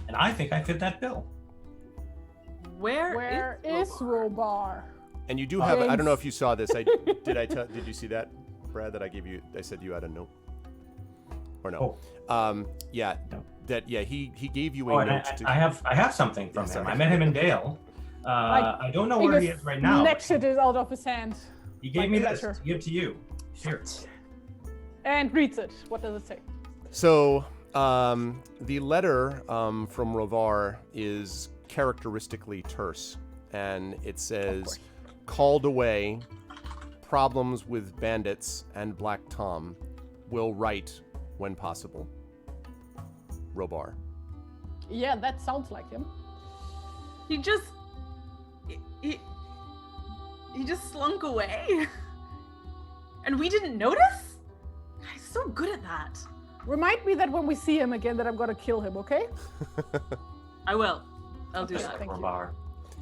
and I think I fit that bill.
Where is
Robar?
And you do have. I don't know if you saw this. Did you see that, Brad? That I gave you. I said you had a note. Or no? Yeah.
No.
He gave you a note.
I have something from him.
Sorry.
I met him in Dale. I don't know where he is right now.
Next it is out of his hand.
He gave me this to give to you. Here.
And reads it. What does it say?
So the letter from Rovar is characteristically terse, and it says, "Called away, problems with bandits and Black Tom. Will write when possible. Robar."
Yeah, that sounds like him.
He just slunk away, and we didn't notice. He's so good at that.
Remind me that when we see him again, that I'm gonna kill him. Okay?
I will. I'll do that.
Thank you.
Robar.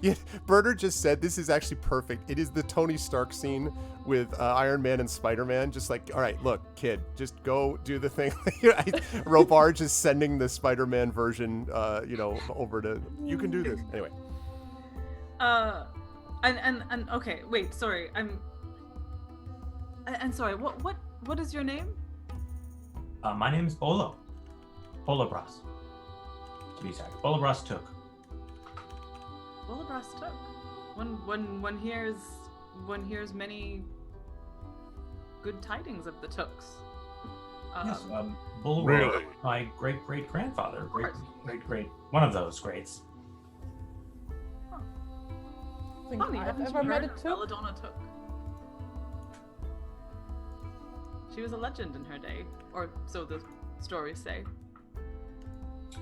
Yeah, Berner just said this is actually perfect. It is the Tony Stark scene with Iron Man and Spider-Man. Just like, all right, look, kid, just go do the thing. Robar just sending the Spider-Man version, over to, you can do this. Anyway.
And okay, wait, sorry, I'm sorry. What is your name?
My name is Bolo. Bolobras. To be exact. Bolobras took.
Bolobras took. One hears many good tidings of the Tooks.
Yes, Bull
Really?
my great grandfather, great one of those greats.
Funny,
I've
haven't
ever
you
met
heard
it
of
too.
Belladonna Took? She was a legend in her day, or so the stories say.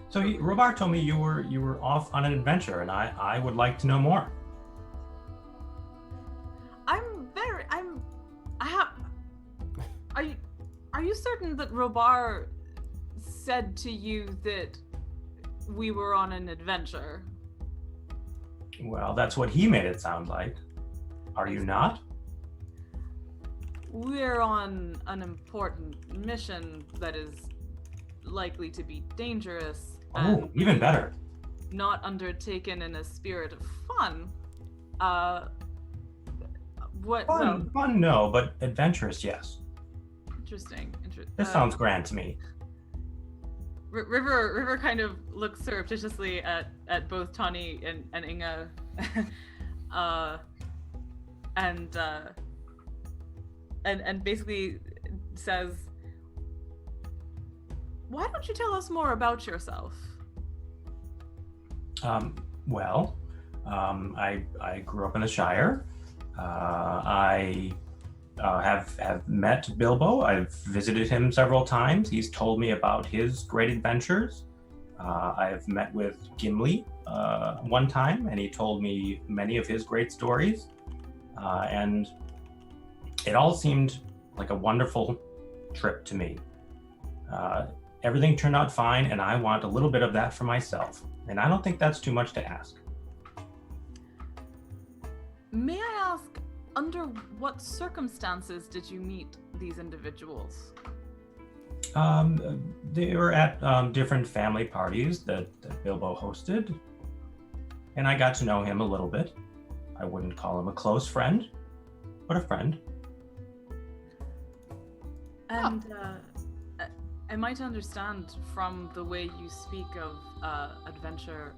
So Robar told me you were off on an adventure, and I would like to know more.
Are you certain that Robar said to you that we were on an adventure?
Well, that's what he made it sound like. Are you not?
We're on an important mission that is likely to be dangerous.
Oh, even better.
Not undertaken in a spirit of fun.
Fun, no, but adventurous, yes.
Interesting.
This sounds grand to me.
River kind of looks surreptitiously at both Tawny and Inga, and basically says, "Why don't you tell us more about yourself?"
I grew up in the Shire. I have met Bilbo. I've visited him several times. He's told me about his great adventures. I've met with Gimli one time, and he told me many of his great stories. And it all seemed like a wonderful trip to me. Everything turned out fine, and I want a little bit of that for myself. And I don't think that's too much to ask.
May I ask, under what circumstances did you meet these individuals?
They were at different family parties that Bilbo hosted, and I got to know him a little bit. I wouldn't call him a close friend, but a friend.
And am I to understand from the way you speak of adventure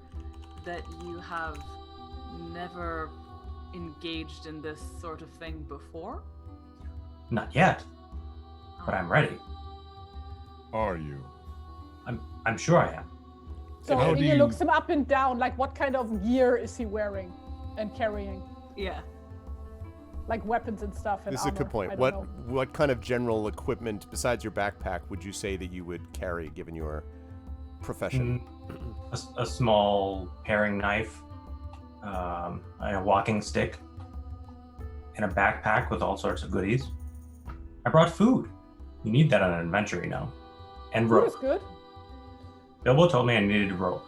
that you have never engaged in this sort of thing before?
Not yet, but I'm ready.
Are you?
I'm sure I am.
So
How do
Inge
you-
looks him up and down, like what kind of gear is he wearing and carrying?
Yeah.
Like weapons and stuff. And
This is a good
armor.
point.
I don't know.
What kind of general equipment besides your backpack would you say that you would carry given your profession?
A small paring knife, a walking stick. in a backpack with all sorts of goodies. I brought food. You need that on an adventure, you know. And
Food
rope.
is good.
Bilbo told me I needed rope.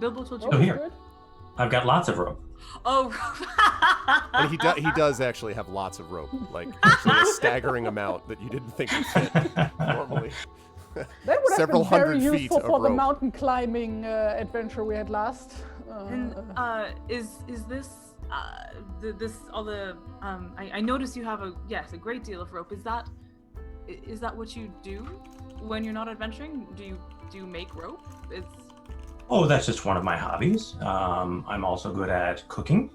Bilbo told you.
Rope is
here.
good.
I've got lots of rope.
Oh.
And he does actually have lots of rope, like actually a staggering amount that you didn't think would fit normally.
That would have
Several
been very
hundred feet
useful
of
for the
rope.
mountain climbing adventure we had last.
And is this this all the I notice you have a great deal of rope. Is that what you do when you're not adventuring? Do you make rope?
Oh, that's just one of my hobbies. I'm also good at cooking.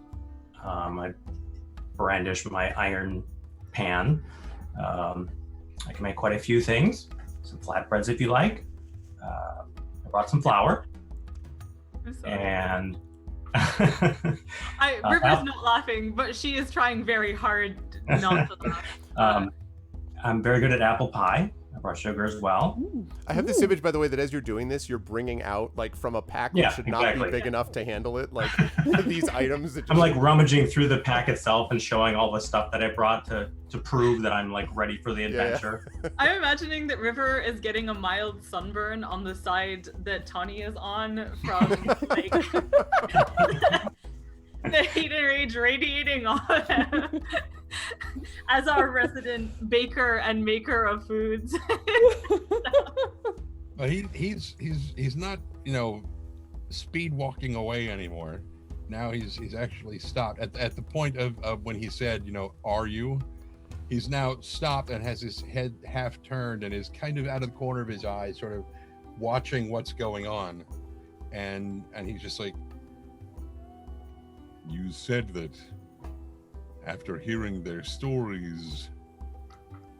I brandish my iron pan. I can make quite a few things. Some flatbreads if you like. I brought some flour. And
River's not laughing, but she is trying very hard not to laugh.
I'm very good at apple pie. I brought sugar as well.
I have this image, by the way, that as you're doing this, you're bringing out, like, from a pack that should not be big enough to handle it, like these items. That just...
I'm like rummaging through the pack itself and showing all the stuff that I brought to prove that I'm like ready for the adventure.
Yeah.
I'm imagining that River is getting a mild sunburn on the side that Tawny is on from like, the heat and rage radiating off him as our resident baker and maker of foods.
Well, he's not, you know, speed walking away anymore. Now he's actually stopped at the point of when he said, you know, are you? He's now stopped and has his head half turned and is kind of out of the corner of his eye, sort of watching what's going on. And he's just like, you said that after hearing their stories,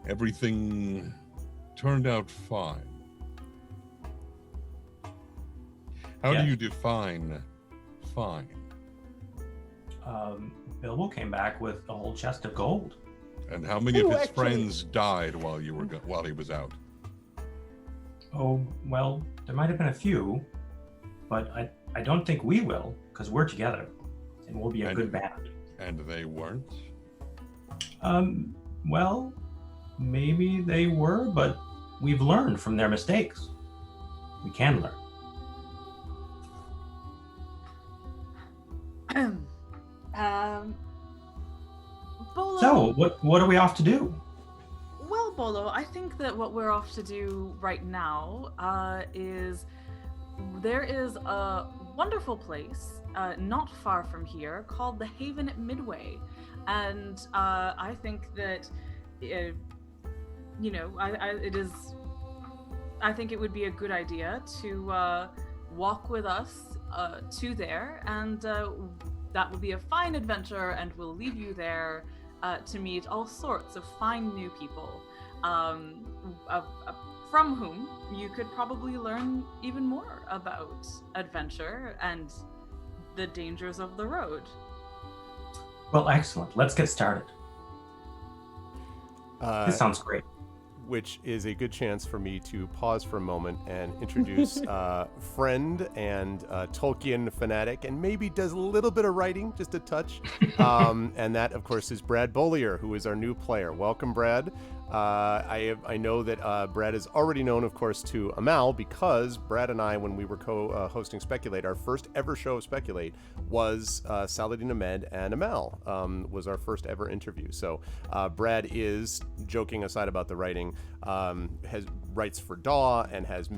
everything turned out fine. How do you define fine?
Bilbo came back with a whole chest of gold.
And how many of his friends died while he was out?
Oh, well, there might have been a few, but I don't think we will, because we're together, and we'll be a good band.
And they weren't?
Well, maybe they were, but we've learned from their mistakes. We can learn.
Bolo,
So, what are we off to do?
Well, Bolo, I think that what we're off to do right now is there is a wonderful place not far from here called the Haven at Midway, and I think that I think it would be a good idea to walk with us to there, and that will be a fine adventure, and we'll leave you there to meet all sorts of fine new people, from whom you could probably learn even more about adventure and the dangers of the road.
Well, excellent. Let's get started. This sounds great.
Which is a good chance for me to pause for a moment and introduce friend and Tolkien fanatic, and maybe does a little bit of writing, just a touch. And that, of course, is Brad Bollier, who is our new player. Welcome, Brad. I know that Brad is already known, of course, to Amal, because Brad and I, when we were co-hosting Speculate, our first ever show of Speculate was Saladin Ahmed and Amal was our first ever interview. So Brad is, joking aside about the writing, writes for DAW and has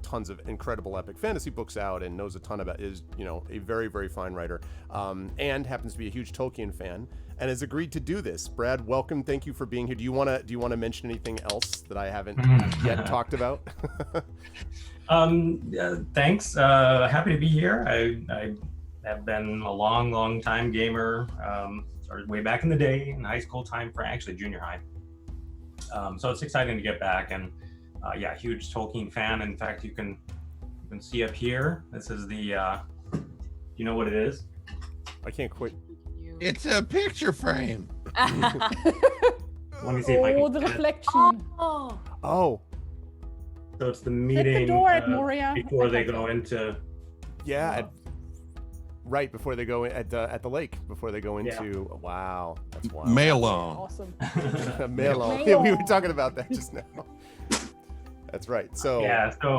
tons of incredible epic fantasy books out and knows a ton about, is, you know, a very, very fine writer, and happens to be a huge Tolkien fan, and has agreed to do this. Brad, welcome. Thank you for being here. Do you want to mention anything else that I haven't yet talked about?
Thanks. Happy to be here. I have been a long time gamer. Started way back in the day in high school time, for actually junior high. So it's exciting to get back, and huge Tolkien fan. In fact, you can see up here. This is the. You know what it is?
I can't quit.
It's a picture frame.
Let me see if I can.
The reflection.
Oh.
So it's the
Hit
meeting
the door at Moria.
before they go into.
Yeah. Right before they go in at the lake, before they go into wow, that's wild.
Melon.
Awesome.
Melon. Yeah, we were talking about that just now. That's right. So
yeah, so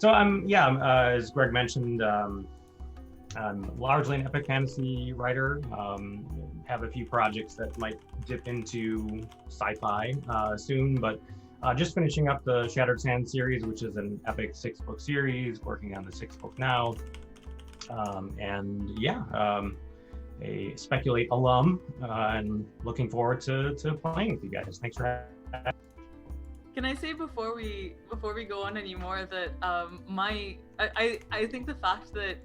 I'm as Greg mentioned, I'm largely an epic fantasy writer. Have a few projects that might dip into sci-fi soon, but just finishing up the Shattered Sand series, which is an epic 6-book series, working on the 6th book now. A Speculate alum, and looking forward to playing with you guys. Thanks for having me.
Can I say before we go on anymore that I think the fact that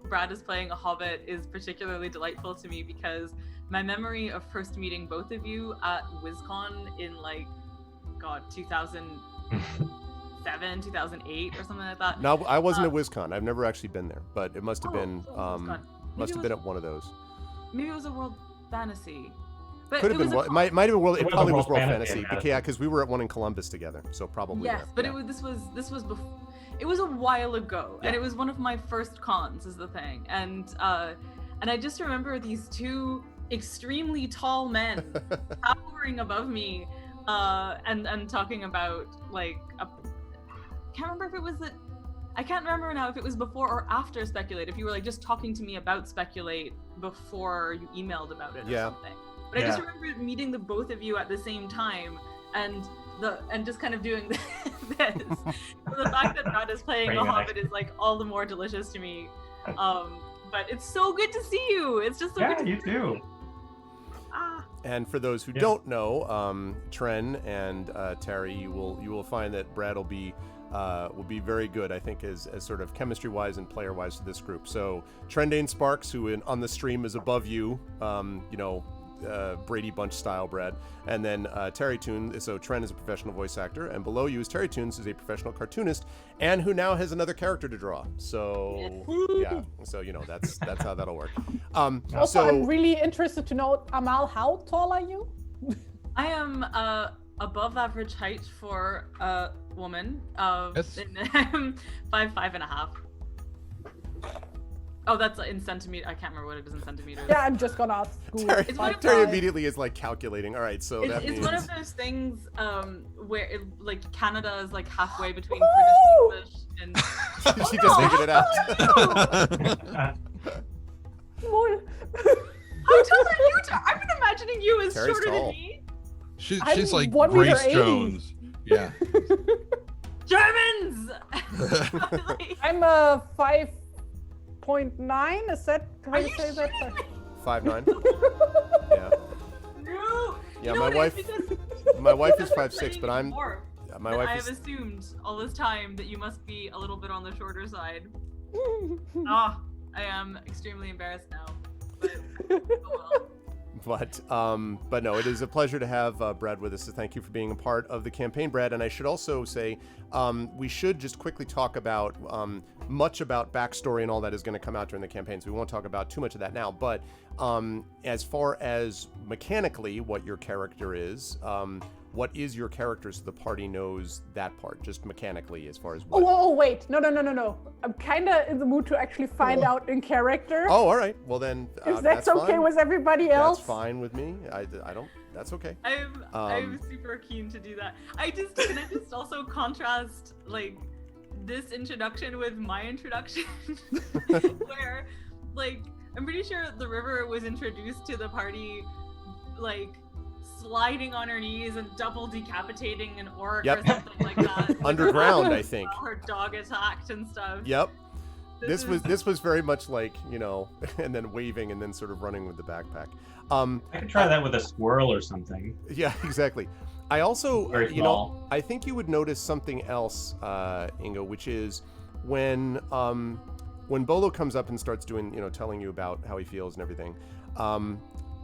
Brad is playing a Hobbit is particularly delightful to me, because my memory of first meeting both of you at WizCon in 2007, 2008 or something like that.
No, I wasn't at WizCon. I've never actually been there, but it must have been been at one of those.
Maybe it was a World Fantasy. But
could have been. It might have been World. It probably was World Fantasy.
Yeah,
because we were at one in Columbus together, so probably.
Yes,
there.
but
yeah.
this was before. It was a while ago,
Yeah.
and it was one of my first cons, is the thing, and I just remember these two extremely tall men towering above me, and talking about can't remember if it was I can't remember now if it was before or after Speculate. If you were just talking to me about Speculate before you emailed about it or something. But I just remember meeting the both of you at the same time, and just kind of doing this. So the fact that Brad is playing a Hobbit is all the more delicious to me. But it's so good to see you. It's just so good to
you
see
too.
And for those who don't know, Tren and Terry, you will find that Brad will be very good, I think, as sort of chemistry-wise and player-wise to this group. So Trendane Sparks, who on the stream is above you, Brady Bunch style, Brad, and then Terry Toon. So Tren is a professional voice actor, and below you is Terry Toons, who's a professional cartoonist, and who now has another character to draw. So so that's how that'll work.
Also, I'm really interested to know, Amal, how tall are you?
I am above average height for a woman.
Yes.
I'm 5'5.5". Oh, that's in centimeter. I can't remember what it is in centimeters.
Yeah, I'm just gonna ask Google.
Terry immediately is calculating. All right, so
it's,
that
it's
means
one of those things where Canada is halfway between British English and.
She just figured it out.
How tall are you? I've been imagining you as
Terry's
shorter
tall.
than me.
She's like
1 meter
Grace
80.
Jones. Yeah.
Germans.
I'm 5.9. Is that how you say that?
5'9". Yeah.
No.
Yeah,
You know
my
what,
wife.
it's because
My wife is
because
5'6", but I'm. My
I
wife
have
is.
assumed all this time that you must be a little bit on the shorter side. I am extremely embarrassed now. But, oh well.
But no, it is a pleasure to have Brad with us. So thank you for being a part of the campaign, Brad. And I should also say, we should just quickly talk about much about backstory and all that is going to come out during the campaign. So we won't talk about too much of that now. But as far as mechanically what your character is, what is your character so the party knows that part, just mechanically as far as what?
Oh, wait. No. I'm kind of in the mood to actually find out in character.
Oh, all right. Well, then
If that's okay
fine.
with everybody else.
That's fine with me. I don't. That's okay.
I'm super keen to do that. Can I just also contrast this introduction with my introduction, where I'm pretty sure the river was introduced to the party sliding on her knees and double decapitating an orc or something like that.
Underground, I think.
Her dog attacked and stuff.
Yep. This was very much and then waving and then sort of running with the backpack.
I could try that with a squirrel or something.
Yeah, exactly. I also,
Very small.
I think you would notice something else, Ingo, which is when Bolo comes up and starts doing, telling you about how he feels and everything.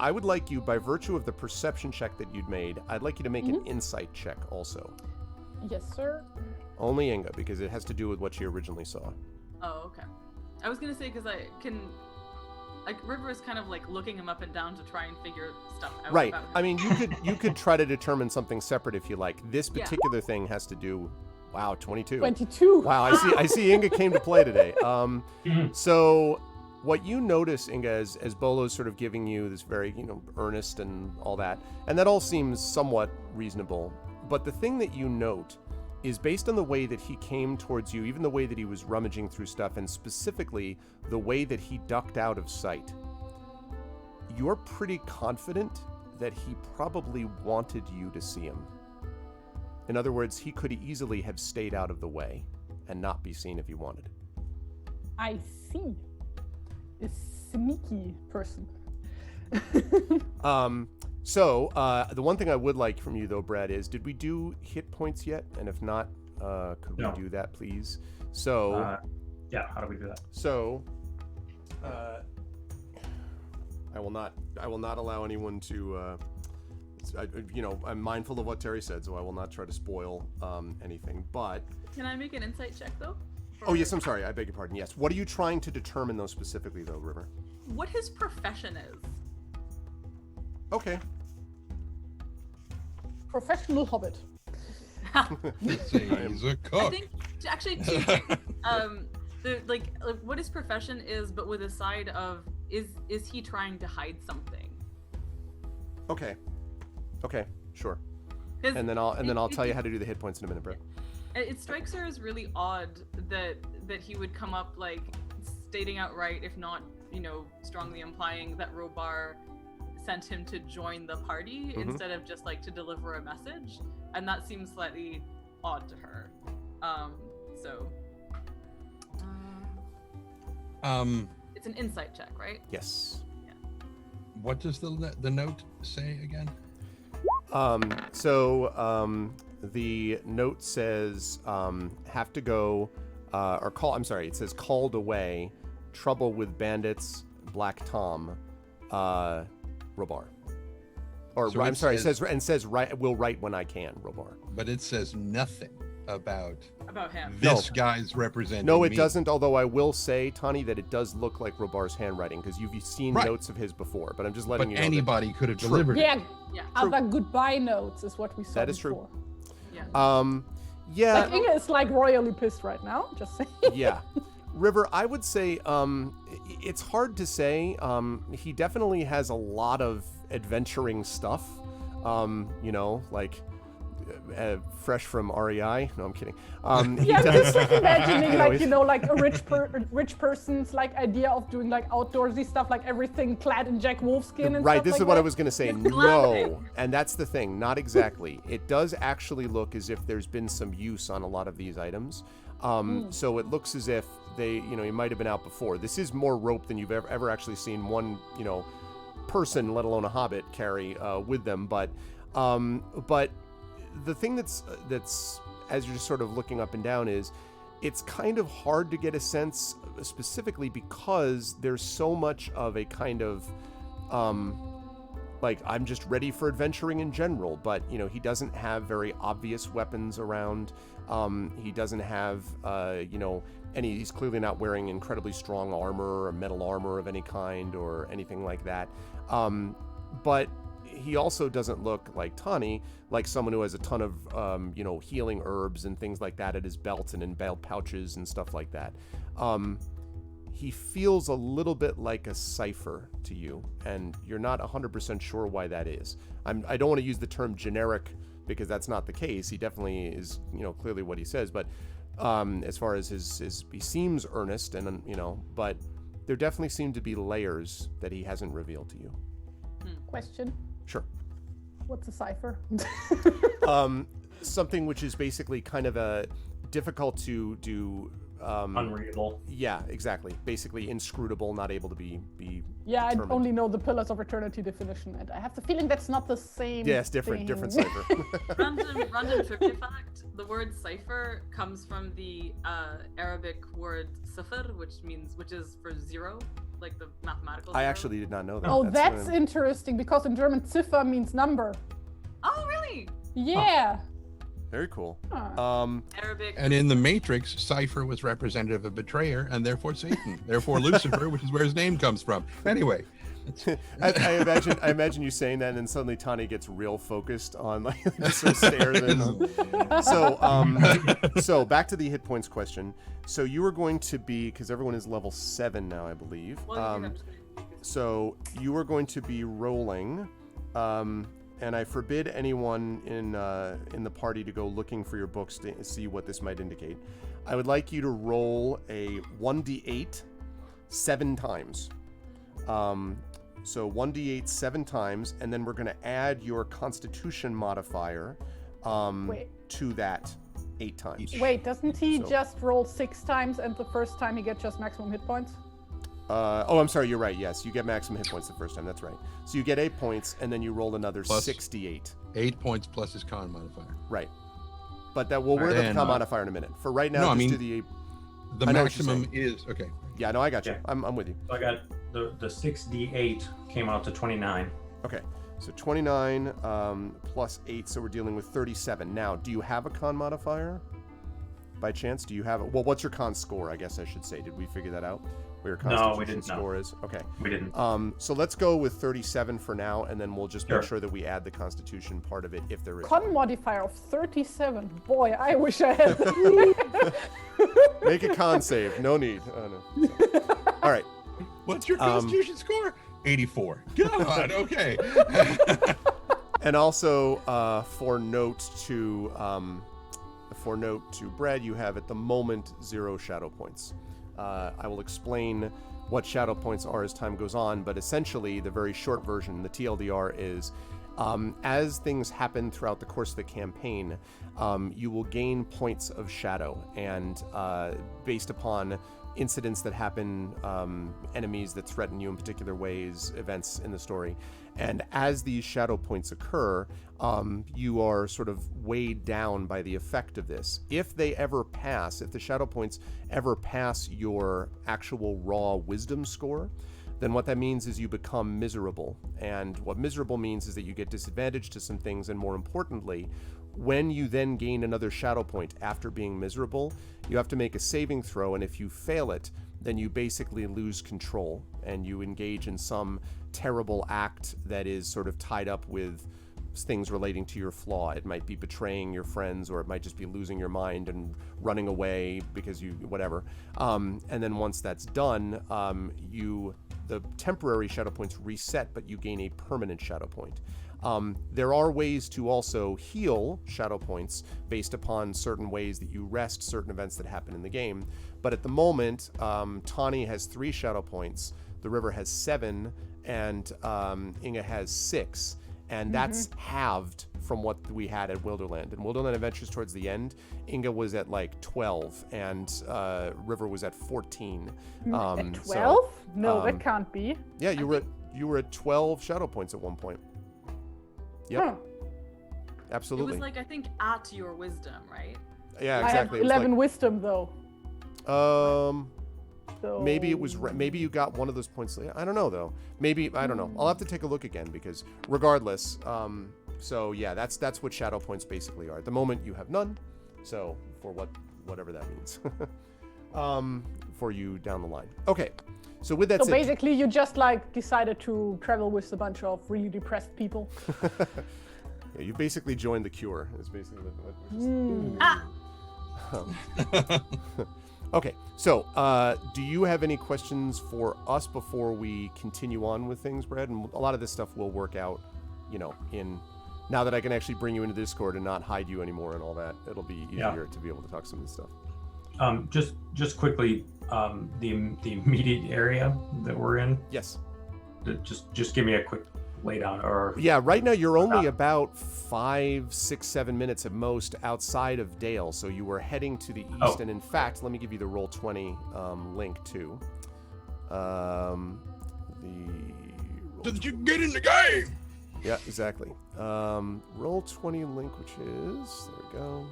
I would like you, by virtue of the perception check that you'd made, I'd like you to make an insight check also.
Yes, sir.
Only Inga, because it has to do with what she originally saw.
Oh, okay. I was gonna say because I can. River is kind of looking him up and down to try and figure stuff out.
Right.
About him.
I mean, you could try to determine something separate if you like. This particular thing has to do. Wow, 22.
22.
Wow, I see Inga came to play today. So What you notice, Inga, as Bolo's sort of giving you this very, earnest and all that, and that all seems somewhat reasonable, but the thing that you note is based on the way that he came towards you, even the way that he was rummaging through stuff, and specifically the way that he ducked out of sight, you're pretty confident that he probably wanted you to see him. In other words, he could easily have stayed out of the way and not be seen if he wanted.
I see. A sneaky person.
So the one thing I would like from you, though, Brad, is did we do hit points yet? And if not, could we do that, please? So,
yeah, how do we do that?
So, I will not allow anyone to. I'm mindful of what Terry said, so I will not try to spoil anything. But
can I make an insight check though?
Oh yes, I'm sorry. I beg your pardon. Yes. What are you trying to determine, though, specifically, though, River?
What his profession is.
Okay.
Professional hobbit.
He's a cook.
I think actually two things. Like what his profession is, but with a side of is he trying to hide something?
Okay. Okay. Sure. And then I'll tell you how to do the hit points in a minute, Brett.
It strikes her as really odd that he would come up like stating outright, if not, strongly implying that Robar sent him to join the party instead of just like to deliver a message, and that seems slightly odd to her. It's an insight check, right?
Yes.
Yeah.
What does the note say again?
The note says have to go or call. I'm sorry. It says called away. Trouble with bandits. Black Tom. Robar. Or
So
I'm
it
sorry.
says-
It says right. Will write when I can. Robar.
But it says nothing about
him.
this guy's representing
No, it
me.
doesn't. Although I will say, Tani, that it does look like Robar's handwriting because you've seen
Right.
notes of his before. But I'm just letting
But
you know.
anybody could have delivered it.
Yeah,
Yeah.
other goodbye notes is what we saw
That is true.
before.
Yeah.
Yeah.
Like Inga is like royally pissed right now, just saying.
Yeah. River, I would say it's hard to say. He definitely has a lot of adventuring stuff. Like fresh from REI. No, I'm kidding.
Yeah, I'm just like imagining like a rich person's like idea of doing like outdoorsy stuff, like everything clad in Jack Wolfskin and
right,
stuff
this
like
is what
that.
I was going to say. No, and that's the thing. Not exactly. It does actually look as if there's been some use on a lot of these items. So it looks as if they, he might have been out before. This is more rope than you've ever actually seen one, person, let alone a hobbit, carry with them. But the thing that's as you're just sort of looking up and down is it's kind of hard to get a sense specifically because there's so much of a kind of like I'm just ready for adventuring in general, but he doesn't have very obvious weapons around. He doesn't have he's clearly not wearing incredibly strong armor or metal armor of any kind or anything like that. But he also doesn't look like Tani, like someone who has a ton of, healing herbs and things like that at his belt and in belt pouches and stuff like that. He feels a little bit like a cipher to you, and you're not 100% sure why that is. I don't want to use the term generic because that's not the case. He definitely is, clearly what he says, but as far as he seems earnest and, but there definitely seem to be layers that he hasn't revealed to you.
Question.
Sure.
What's a cipher?
Something which is basically kind of a difficult to do.
Unreadable.
Yeah, exactly. Basically inscrutable, not able to be
Yeah, I
determined.
only know the Pillars of Eternity definition, and I have the feeling that's not the same.
Yeah, it's different
thing.
cipher.
Random trivia fact: the word cipher comes from the Arabic word sifr, which is for zero, like the mathematical.
I
zero.
actually did not know that.
Oh, that's
really-
interesting because in German Ziffer means number.
Oh, really?
Yeah.
Very cool.
Arabic.
And in the Matrix, Cypher was representative of betrayer and therefore Satan, therefore Lucifer, which is where his name comes from. Anyway.
I imagine you saying that, and then suddenly Tani gets real focused on like just sort of stares at so back to the hit points question. So you are going to be, because everyone is level 7 now, I believe. So you are going to be rolling, and I forbid anyone in the party to go looking for your books to see what this might indicate. I would like you to roll a 1d8 7 times. So 1d8 7 times, and then we're going to add your Constitution modifier to that 8 times.
Wait, doesn't he just roll 6 times, and the first time he gets just maximum hit points?
I'm sorry, you're right. Yes, you get maximum hit points the first time. That's right. So you get 8 points, and then you roll another 68.
8 points plus his con modifier.
Right. But that we'll worry about the con modifier in a minute. For right now, do the
maximum is okay.
Yeah, no, I got you.
Okay.
I'm with you.
So I got the 6d8 came out to 29.
Okay, so 29 plus 8, so we're dealing with 37. Now, do you have a con modifier? By chance, do you have it? Well, what's your con score, I guess I should say. Did we figure that out? Where your Constitution score is? Okay.
We didn't.
So let's go with 37 for now, and then we'll just make sure that we add the Constitution part of it if there is.
Con modifier of 37. Boy, I wish I had that.
Make a con save. No need. Oh, no. So. All right.
What's your Constitution score? 84. God, okay.
And also, for note to Brad, you have at the moment 0 shadow points. I will explain what shadow points are as time goes on, but essentially the very short version, the TLDR, is as things happen throughout the course of the campaign, you will gain points of shadow, and based upon incidents that happen, enemies that threaten you in particular ways, events in the story. And as these shadow points occur, you are sort of weighed down by the effect of this. If they ever pass, if the shadow points ever pass your actual raw wisdom score, then what that means is you become miserable. And what miserable means is that you get disadvantaged to some things, and more importantly, when you then gain another shadow point after being miserable, you have to make a saving throw, and if you fail it, then you basically lose control, and you engage in some terrible act that is sort of tied up with things relating to your flaw. It might be betraying your friends, or it might just be losing your mind and running away because you whatever. And then once that's done, the temporary shadow points reset, but you gain a permanent shadow point. There are ways to also heal shadow points based upon certain ways that you rest certain events that happen in the game. But at the moment, Tani has 3 shadow points, the River has 7, and Inga has 6. And that's halved from what we had at Wilderland. In Wilderland Adventures towards the end, Inga was at like 12, and River was at 14.
At 12? No, that can't be.
Yeah, you were at 12 shadow points at one point. Yep.
Huh.
Absolutely.
It was like, I think, at your wisdom, right?
Yeah, exactly.
I have 11 wisdom though.
So... Maybe it was. Maybe you got one of those points. I don't know though. Maybe I don't know. I'll have to take a look again, because regardless. So yeah, that's what shadow points basically are. At the moment, you have none. So for whatever that means, for you down the line. Okay. So with that said,
basically, you just like decided to travel with a bunch of really depressed people.
Yeah, you basically joined the Cure. Is basically what we're just. Okay, so do you have any questions for us before we continue on with things, Brad? And a lot of this stuff will work out, now that I can actually bring you into Discord and not hide you anymore and all that. It'll be easier to be able to talk some of this stuff.
Just quickly, the immediate area that we're in.
Yes.
Just give me a quick laydown, or
right now you're only about 5, 6, 7 minutes at most outside of Dale, so you were heading to the east. And in fact, let me give you the Roll20 link too. So
that you can get in the game.
Yeah, exactly. Roll20 link, which is there we go.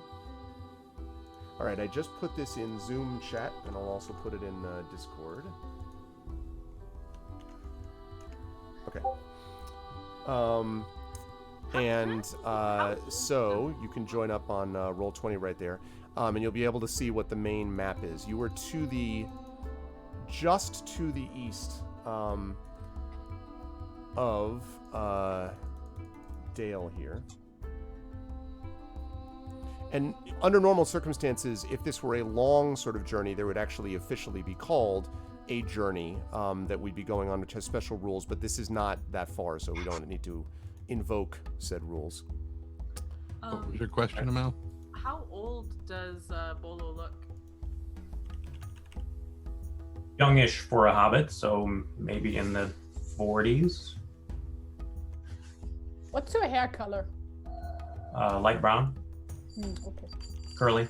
All right, I just put this in Zoom chat, and I'll also put it in Discord. Okay. And so you can join up on Roll20 right there, and you'll be able to see what the main map is. You were just to the east of Dale here. And under normal circumstances, if this were a long sort of journey, there would actually officially be called a journey that we'd be going on, which has special rules, but this is not that far, so we don't need to invoke said rules.
What was your question, Amal?
How old does Bolo look?
Youngish for a hobbit, so maybe in the 40s.
What's your hair color?
Light brown,
Okay.
curly.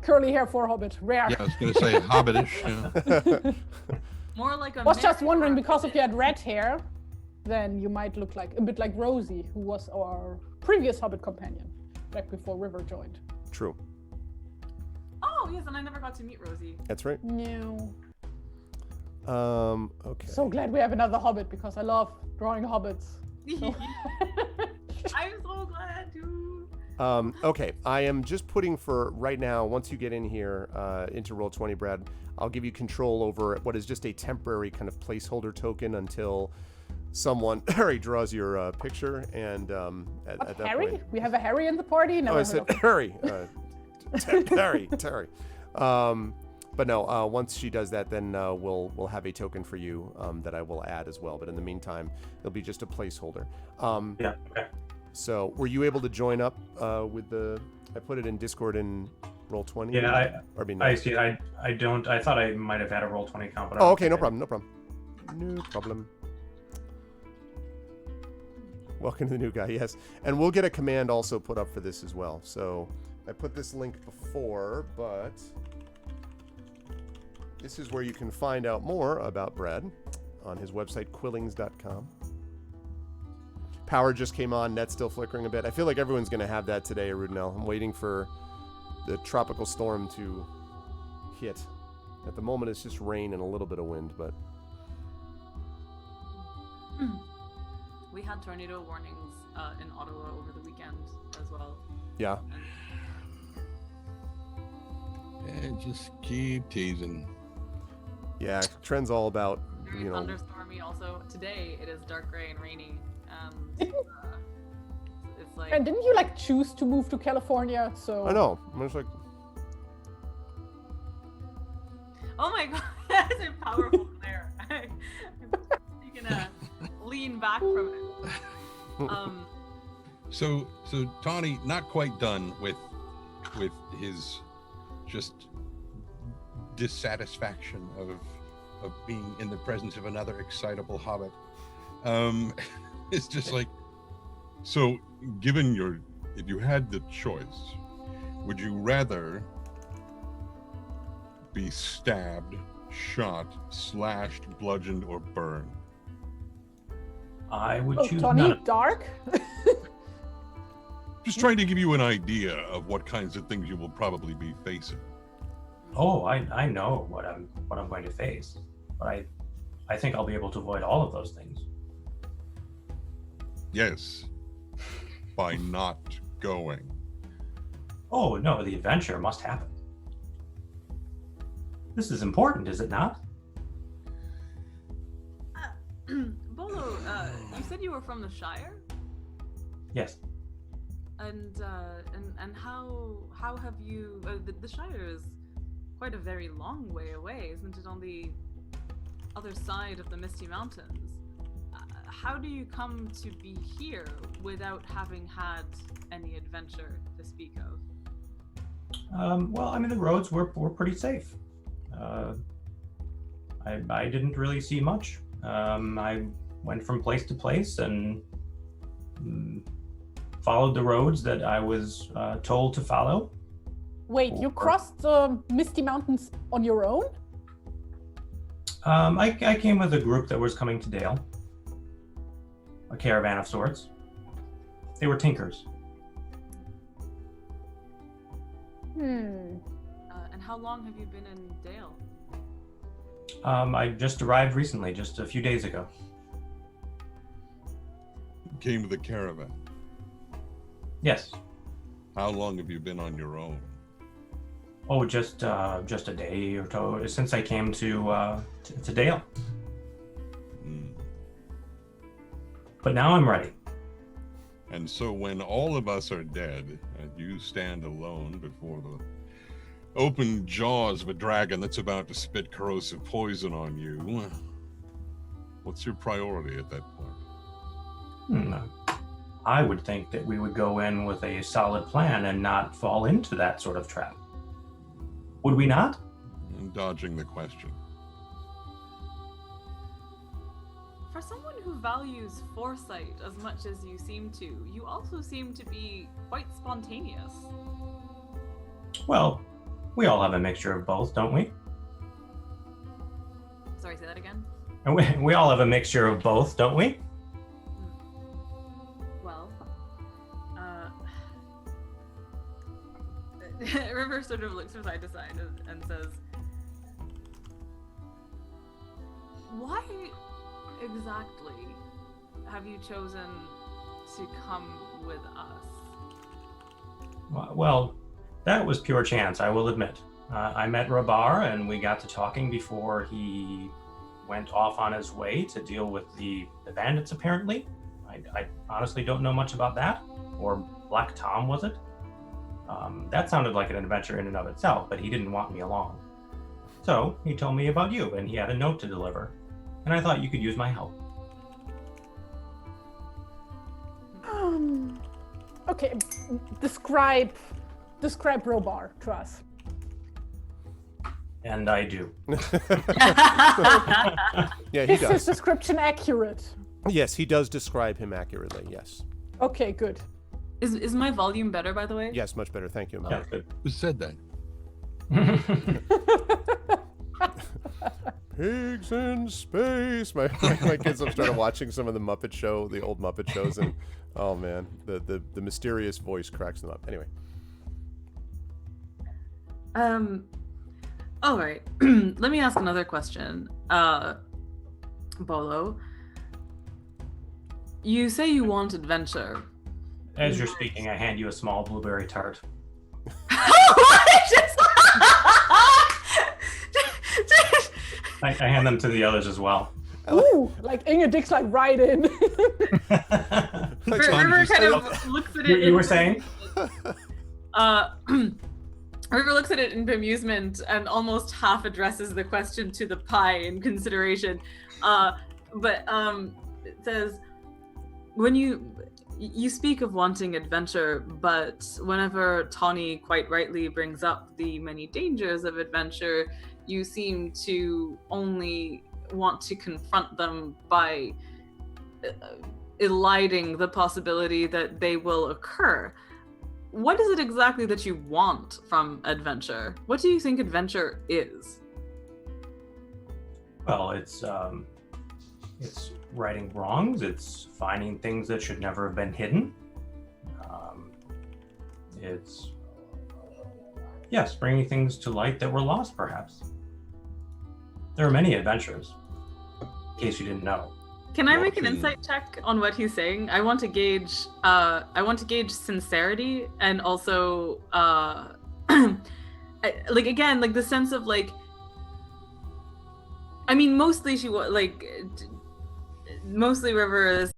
Curly hair for a hobbit, rare.
Yeah, I was going to say hobbitish. Yeah.
More like a.
Was just
Mary
wondering
or a
because if you
Hobbit.
had red hair, then you might look like a bit like Rosie, who was our previous hobbit companion back before River joined.
True.
Oh yes, and I never got to meet Rosie.
That's right.
No.
Okay.
So glad we have another hobbit because I love drawing hobbits.
I'm so glad to.
Okay, I am just putting for right now, once you get in here into Roll20, Brad, I'll give you control over what is just a temporary kind of placeholder token until someone, Harry, draws your picture, and at that
Harry?
point...
We have a Harry in the party? Never
Oh, I
heard
said
of him.
Harry. Terry. But no, once she does that, then we'll have a token for you that I will add as well. But in the meantime, it'll be just a placeholder.
Yeah, okay.
So were you able to join up with the... I put it in Discord in Roll20?
Yeah,
Or no.
I see. I don't. I thought I might have had a Roll20 account, but I
Oh,
don't
okay,
think
no
I
problem. No problem. Welcome to the new guy, yes. And we'll get a command also put up for this as well. So I put this link before, but this is where you can find out more about Brad on his website, quillings.com. Power just came on, net's still flickering a bit. I feel like everyone's going to have that today, Arudnell. I'm waiting for the tropical storm to hit. At the moment, it's just rain and a little bit of wind, but...
We had tornado warnings in Ottawa over the weekend as well.
Yeah.
And just keep teasing.
Yeah, Trent's all about,
Very
you know...
thunderstormy. Also, today it is dark gray and rainy, and it's like.
And didn't you like choose to move to California? So
I know. I'm just like...
Oh my god, that's a powerful glare. You can lean back from it.
So Tawny not quite done with his just dissatisfaction of being in the presence of another excitable hobbit. It's just like, so given if you had the choice, would you rather be stabbed, shot, slashed, bludgeoned, or burned?
I would
Oh,
choose
Tony,
none.
dark?
Just trying to give you an idea of what kinds of things you will probably be facing.
Oh, I know what I'm going to face, but I think I'll be able to avoid all of those things.
Yes, by not going.
Oh no, the adventure must happen. This is important, is it not?
Bolo, you said you were from the Shire,
Yes.
and how have you? The Shire is quite a very long way away, isn't it? On the other side of the Misty Mountains. How do you come to be here without having had any adventure to speak of?
Well, I mean, the roads were pretty safe. I didn't really see much. I went from place to place and followed the roads that I was told to follow.
Wait, you crossed the Misty Mountains on your own?
I came with a group that was coming to Dale. A caravan of sorts. They were tinkers.
Hmm.
And how long have you been in Dale?
I just arrived recently, just a few days ago.
came to the caravan.
Yes.
How long have you been on your own?
Oh, just a day or so since I came to Dale. But now I'm ready.
And so when all of us are dead, and you stand alone before the open jaws of a dragon that's about to spit corrosive poison on you, what's your priority at that point?
I would think that we would go in with a solid plan and not fall into that sort of trap. Would we not?
I'm dodging the question.
For someone who values foresight as much as you seem to, you also seem to be quite spontaneous.
Well, we all have a mixture of both, don't we?
Sorry, say that again?
And we all have a mixture of both, don't we?
Well, River sort of looks from side to side and says, why exactly have you chosen to come with us?
Well, that was pure chance, I will admit. I met Erebor and we got to talking before he went off on his way to deal with the bandits, apparently. I honestly don't know much about that. Or Black Tom, was it? That sounded like an adventure in and of itself, but he didn't want me along. So he told me about you, and he had a note to deliver. And I thought you could use my help.
Okay, describe Erebor to us.
And I do.
Yeah, he
Is his
does.
description accurate?
Yes, he does describe him accurately. Yes.
Okay, good.
Is my volume better, by the way?
Yes, much better. Thank you.
Yeah, good.
Who said that?
Pigs in space. My kids have started watching some of the Muppet Show, the old Muppet shows, and oh man, the mysterious voice cracks them up. Anyway.
All right. Let me ask another question. Bolo, you say you want adventure.
As you're speaking, I hand you a small blueberry tart. I hand them to the others as well.
Ooh, like Inge digs like right in.
River kind of looks at it.
You were saying?
River looks at it in bemusement and almost half addresses the question to the pie in consideration. But it says, when you speak of wanting adventure, but whenever Tawny quite rightly brings up the many dangers of adventure, you seem to only want to confront them by eliding the possibility that they will occur. What is it exactly that you want from adventure? What do you think adventure is?
Well, it's righting wrongs. It's finding things that should never have been hidden. It's bringing things to light that were lost, perhaps. There are many adventures, in case you didn't know.
Can I make an insight check on what he's saying? I want to gauge sincerity and also like again, like the sense of like, I mean, mostly River